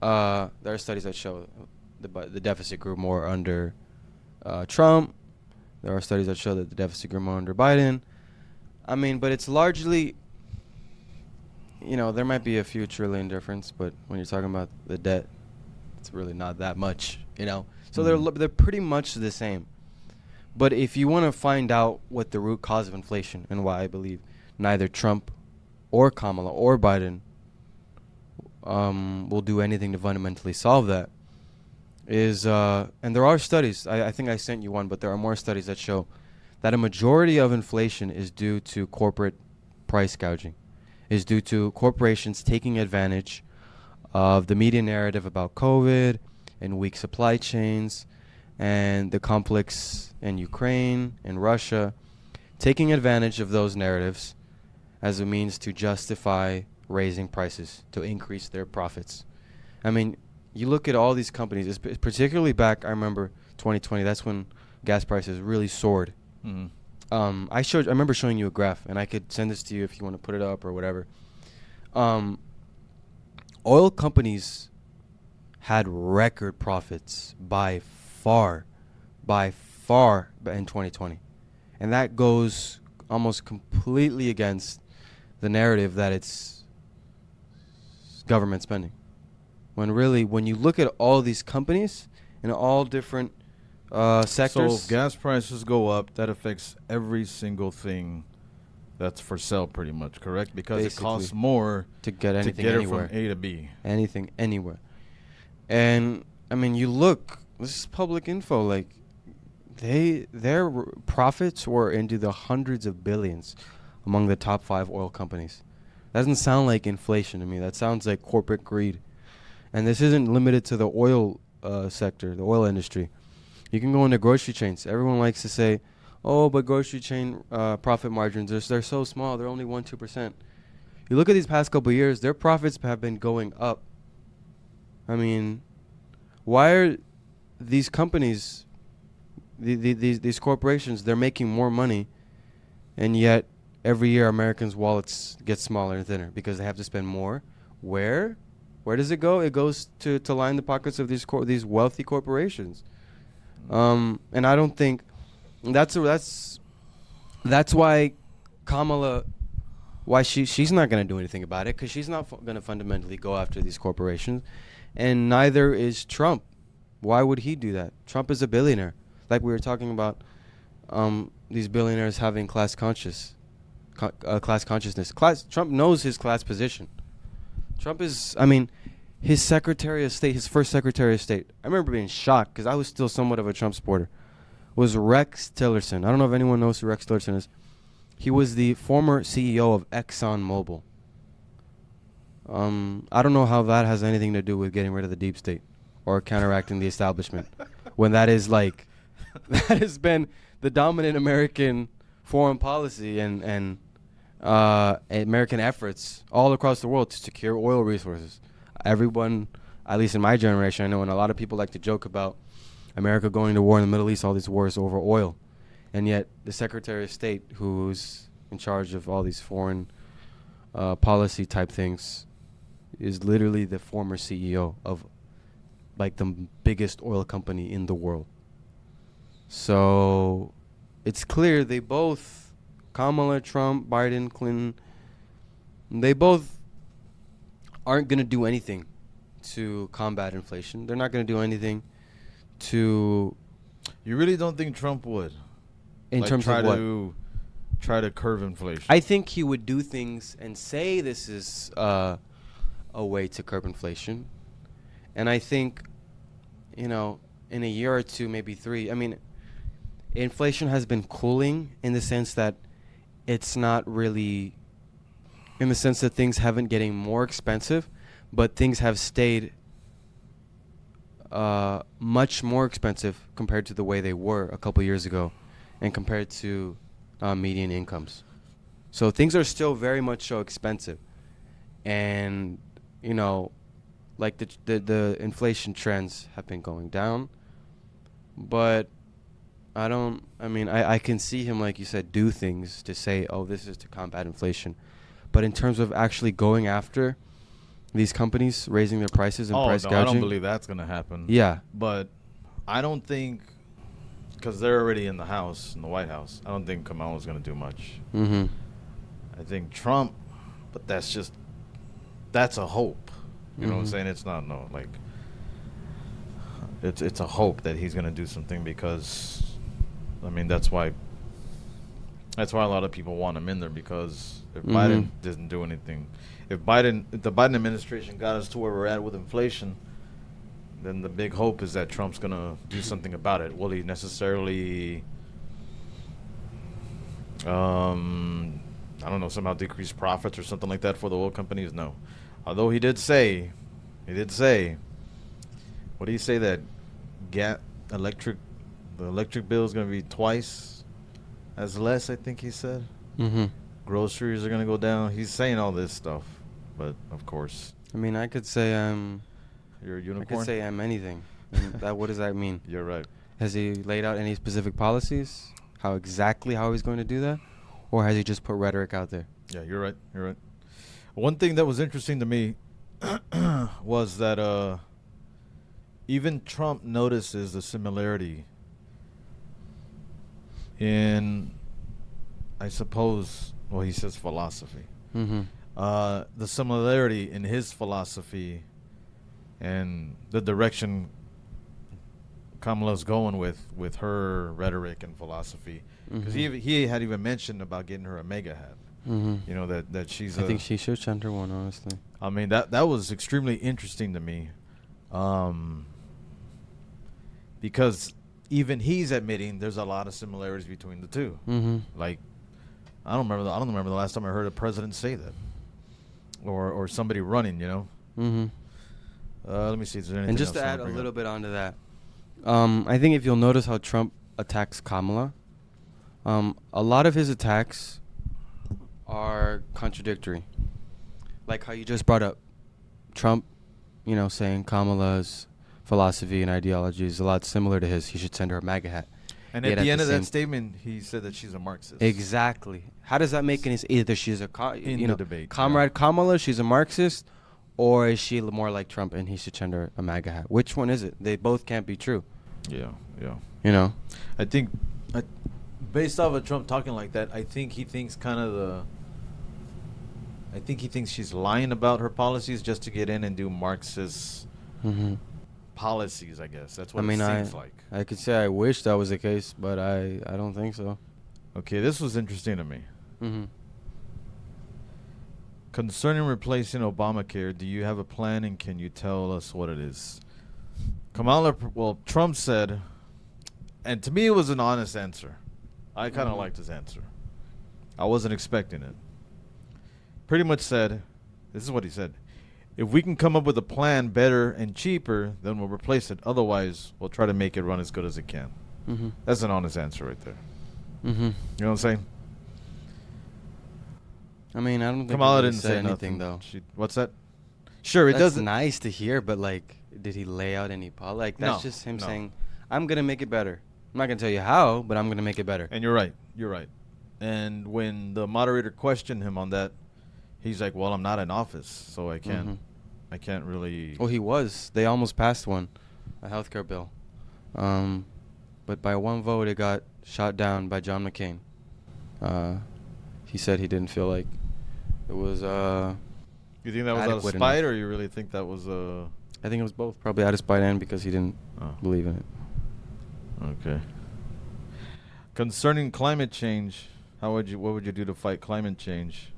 There are studies that show the deficit grew more under Trump. There are studies that show that the deficit grew more under Biden. I mean, but it's largely, there might be a few trillion difference, but when you're talking about the debt, it's really not that much. So they're pretty much the same. But if you want to find out what the root cause of inflation and why I believe neither Trump or Kamala or Biden will do anything to fundamentally solve that, is, and there are studies, I think I sent you one, but there are more studies that show that a majority of inflation is due to corporate price gouging, is due to corporations taking advantage of the media narrative about COVID and weak supply chains and the conflicts in Ukraine and Russia, taking advantage of those narratives as a means to justify raising prices, to increase their profits. I mean, you look at all these companies, particularly back, I remember 2020, that's when gas prices really soared. Mm-hmm. I remember showing you a graph, and I could send this to you if you want to put it up or whatever. Oil companies had record profits by far in 2020. And that goes almost completely against the narrative that it's government spending. When really, when you look at all these companies in all different sectors. So if gas prices go up, that affects every single thing that's for sale pretty much, correct? Because Basically, it costs more to get anything it anywhere. from A to B. Anything anywhere. And I mean, you look, this is public info, like their profits were into the hundreds of billions among the top 5 oil companies. That doesn't sound like inflation to me. That sounds like corporate greed. And this isn't limited to the oil sector, the oil industry. You can go into grocery chains. Everyone likes to say, oh, but grocery chain profit margins, they're so small. They're only 1-2%. You look at these past couple of years, their profits have been going up. I mean, why are these companies, these corporations, they're making more money, and yet every year Americans' wallets get smaller and thinner because they have to spend more? Where does it go? It goes to line the pockets of these wealthy corporations. And I don't think that's why Kamala, why she's not going to do anything about it, because she's not going to fundamentally go after these corporations, and neither is Trump. Why would he do that? Trump is a billionaire. Like we were talking about, these billionaires having class consciousness. Trump knows his class position. Trump is, I mean, his Secretary of State, his first Secretary of State, I remember being shocked because I was still somewhat of a Trump supporter, was Rex Tillerson. I don't know if anyone knows who Rex Tillerson is. He was the former CEO of ExxonMobil. I don't know how that has anything to do with getting rid of the deep state or counteracting the establishment when that is like, that has been the dominant American foreign policy and American efforts all across the world to secure oil resources. Everyone, at least in my generation, I know, and a lot of people like to joke about America going to war in the Middle East, all these wars over oil. And yet the Secretary of State, who's in charge of all these foreign policy type things, is literally the former CEO of like the biggest oil company in the world. So it's clear they both, Kamala, Trump, Biden, Clinton, they both aren't going to do anything to combat inflation. They're not going to do anything to... You really don't think Trump would? In like terms try of what? To try to curb inflation? I think he would do things and say this is a way to curb inflation. And I think, in a year or two, maybe 3, I mean, inflation has been cooling in the sense that it's not really, in the sense that things haven't getting more expensive, but things have stayed much more expensive compared to the way they were a couple years ago and compared to median incomes. So things are still very much so expensive. And, like the inflation trends have been going down. But I can see him, like you said, do things to say, oh, this is to combat inflation. But in terms of actually going after these companies, raising their prices and price gouging. I don't believe that's going to happen. Yeah. But I don't think, because they're already in the House, in the White House, I don't think Kamala's going to do much. Mm-hmm. I think Trump, but that's a hope. You know what I'm saying? It's not, it's a hope that he's going to do something because, that's why a lot of people want him in there, because if Biden doesn't do anything, if the Biden administration got us to where we're at with inflation, then the big hope is that Trump's going to do something about it. Will he necessarily, somehow decrease profits or something like that for the oil companies? No. Although he did say, what do you say, that the electric bill is going to be twice as less, I think he said. Mm-hmm. Groceries are going to go down. He's saying all this stuff, but of course. I could say You're a unicorn? I could say I'm anything. What does that mean? You're right. Has he laid out any specific policies? How he's going to do that? Or has he just put rhetoric out there? Yeah, you're right. One thing that was interesting to me was that even Trump notices the similarity in, I suppose, he says philosophy. Mm-hmm. The similarity in his philosophy and the direction Kamala's going with her rhetoric and philosophy. Because he had even mentioned about getting her a mega hat. Mm-hmm. That she's I think she should send her one, honestly. That was extremely interesting to me. Because even he's admitting there's a lot of similarities between the two. Mm-hmm. Like, I don't remember the last time I heard a president say that, or somebody running. Mm-hmm. Let me see. Is there anything And just else to I add a wanna bring little up? bit onto that, I think if you'll notice how Trump attacks Kamala, a lot of his attacks are contradictory. Like how you just brought up Trump, saying Kamala's philosophy and ideology is a lot similar to his. He should send her a MAGA hat. And Yet at the end of that same statement, he said that she's a Marxist. Exactly. How does that make any sense? Either she's a the debate, comrade Kamala, she's a Marxist, or is she more like Trump and he should send her a MAGA hat? Which one is it? They both can't be true. Yeah. I think, based off of Trump talking like that, I think he thinks she's lying about her policies just to get in and do Marxist policies, I guess. That's what it seems like. I could say I wish that was the case, but I don't think so. Okay, this was interesting to me. Mm-hmm. Concerning replacing Obamacare, do you have a plan, and can you tell us what it is? Trump said, and to me it was an honest answer. I kind of liked his answer. I wasn't expecting it. Pretty much said, this is what he said: if we can come up with a plan better and cheaper, then we'll replace it. Otherwise, we'll try to make it run as good as it can. Mm-hmm. That's an honest answer right there. Mm-hmm. You know what I'm saying? I don't think Kamala he didn't say anything, nothing. though. What's that? Sure, it That's doesn't. nice to hear, but did he lay out any policy? That's just him saying, I'm going to make it better. I'm not going to tell you how, but I'm going to make it better. And you're right. And when the moderator questioned him on that, he's like, well, I'm not in office, so I can't really. Well, he was. They almost passed one, a healthcare bill. But by one vote, it got shot down by John McCain. He said he didn't feel like it was You think that was out of spite, or you really think that was I think it was both. Probably out of spite and because he didn't believe in it. Okay. Concerning climate change, What would you do to fight climate change?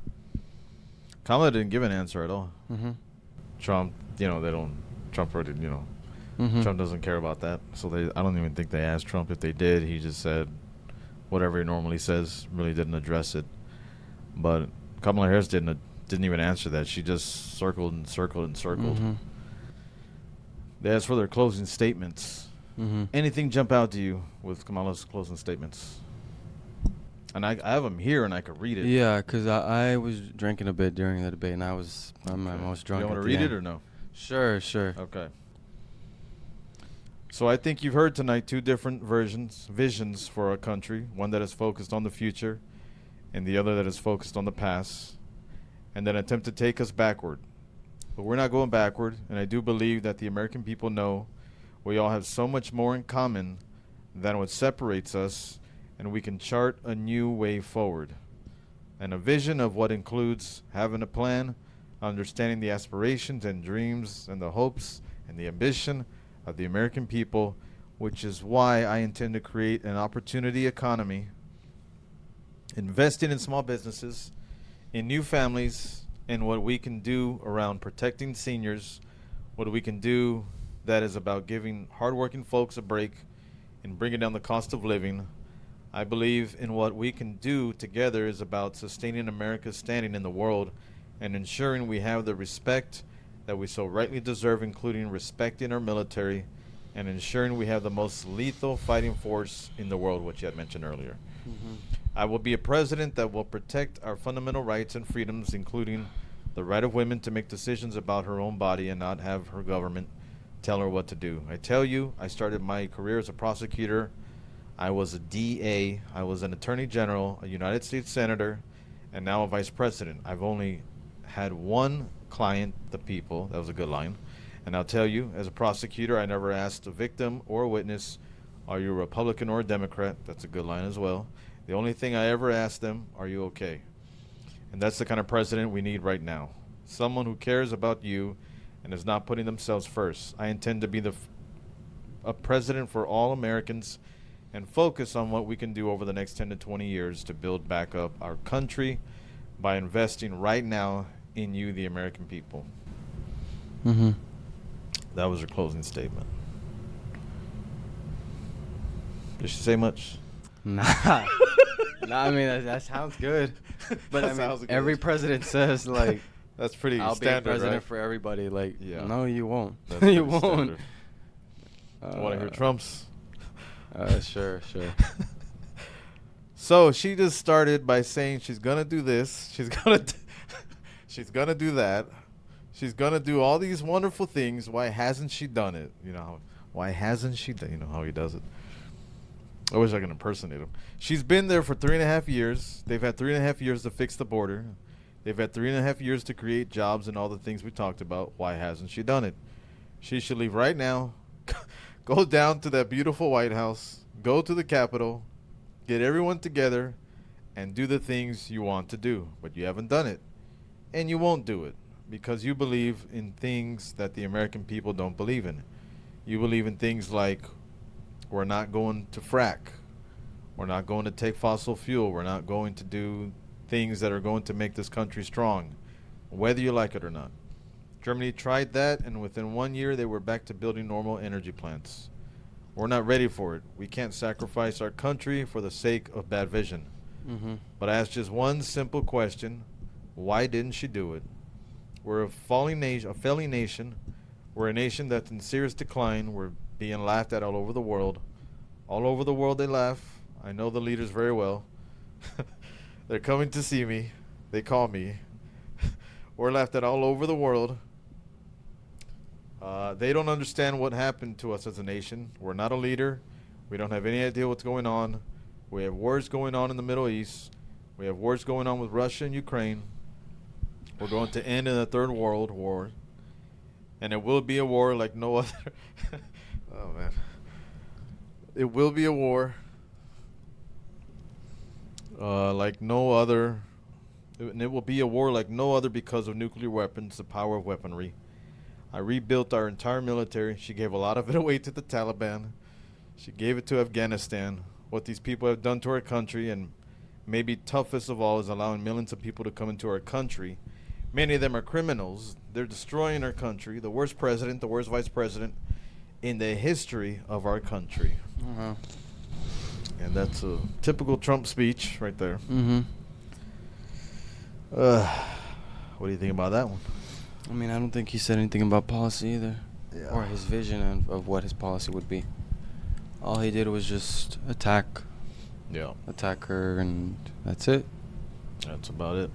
Kamala didn't give an answer at all. Mm-hmm. Trump, they don't. Trump already, Mm-hmm. Trump doesn't care about that. So I don't even think they asked Trump. If they did, he just said whatever he normally says. Really didn't address it. But Kamala Harris didn't even answer that. She just circled and circled and circled. Mm-hmm. They asked for their closing statements. Mm-hmm. Anything jump out to you with Kamala's closing statements? And I have them here, and I could read it. Yeah, because I was drinking a bit during the debate, and I'm most drunk. You want at to the read end. it or no? Sure. Okay. So I think you've heard tonight two different visions for our country. One that is focused on the future, and the other that is focused on the past, and that attempt to take us backward. But we're not going backward, and I do believe that the American people know we all have so much more in common than what separates us, and we can chart a new way forward. And a vision of what includes having a plan, understanding the aspirations and dreams and the hopes and the ambition of the American people, which is why I intend to create an opportunity economy, investing in small businesses, in new families, and what we can do around protecting seniors, what we can do that is about giving hardworking folks a break and bringing down the cost of living. I believe in what we can do together is about sustaining America's standing in the world and ensuring we have the respect that we so rightly deserve, including respecting our military and ensuring we have the most lethal fighting force in the world, which you had mentioned earlier. Mm-hmm. I will be a president that will protect our fundamental rights and freedoms, including the right of women to make decisions about her own body and not have her government tell her what to do. I tell you, I started my career as a prosecutor. I was a DA. I was an attorney general, a United States senator, and now a vice president. I've only had one client, the people. That was a good line. And I'll tell you, as a prosecutor, I never asked a victim or a witness, are you a Republican or a Democrat? That's a good line as well. The only thing I ever asked them, are you okay? And that's the kind of president we need right now. Someone who cares about you and is not putting themselves first. I intend to be a president for all Americans and focus on what we can do over the next 10 to 20 years to build back up our country by investing right now in you, the American people. Mm-hmm. That was her closing statement. Did she say much? Nah. Nah, I mean, that sounds good. But That I sounds mean, good. every president says, like, That's pretty I'll standard, be a president right? for everybody. Like, Yeah. no, you won't. That's You pretty won't. standard. Want to hear Trump's? Sure. So she just started by saying she's gonna do this, she's gonna do that, she's gonna do all these wonderful things. Why hasn't she done it? Why hasn't she done? You know how he does it. I wish I could impersonate him. She's been there for 3.5 years. They've had 3.5 years to fix the border. They've had 3.5 years to create jobs and all the things we talked about. Why hasn't she done it? She should leave right now. Go down to that beautiful White House. Go to the Capitol. Get everyone together and do the things you want to do. But you haven't done it. And you won't do it because you believe in things that the American people don't believe in. You believe in things like we're not going to frack. We're not going to take fossil fuel. We're not going to do things that are going to make this country strong, whether you like it or not. Germany tried that, and within 1 year, they were back to building normal energy plants. We're not ready for it. We can't sacrifice our country for the sake of bad vision. Mm-hmm. But I ask just one simple question. Why didn't she do it? We're a failing nation. We're a nation that's in serious decline. We're being laughed at all over the world. All over the world they laugh. I know the leaders very well. They're coming to see me. They call me. We're laughed at all over the world. They don't understand what happened to us as a nation. We're not a leader. We don't have any idea what's going on. We have wars going on in the Middle East. We have wars going on with Russia and Ukraine. We're going to end in a third world war. And it will be a war like no other. Oh, man. It will be a war like no other. And it will be a war like no other because of nuclear weapons, the power of weaponry. I rebuilt our entire military. She gave a lot of it away to the Taliban. She gave it to Afghanistan. What these people have done to our country and maybe toughest of all is allowing millions of people to come into our country. Many of them are criminals. They're destroying our country. The worst president, the worst vice president in the history of our country. Uh-huh. And that's a typical Trump speech right there. Mm-hmm. What do you think about that one? I mean, I don't think he said anything about policy either. Yeah. Or his vision of what his policy would be. All he did was just attack her, and that's it. That's about it.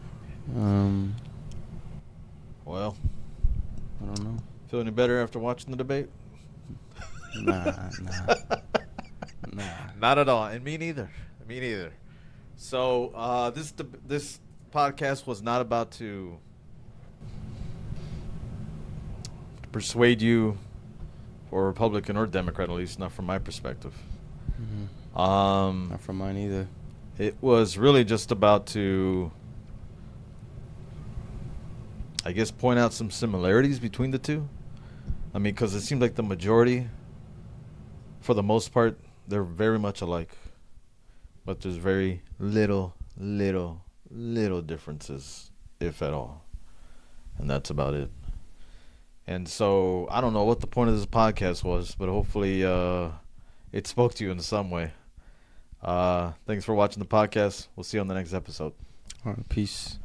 Well, I don't know. feel any better after watching the debate? Nah. Not at all, and me neither. So this podcast was not about to persuade you, or Republican or Democrat, at least not from my perspective. Mm-hmm. Not from mine either. It was really just about to, I guess, point out some similarities between the two. I mean, because it seems like the majority, for the most part, they're very much alike. But there's very little differences, if at all. And that's about it. And so, I don't know what the point of this podcast was, but hopefully it spoke to you in some way. Thanks for watching the podcast. We'll see you on the next episode. All right, peace.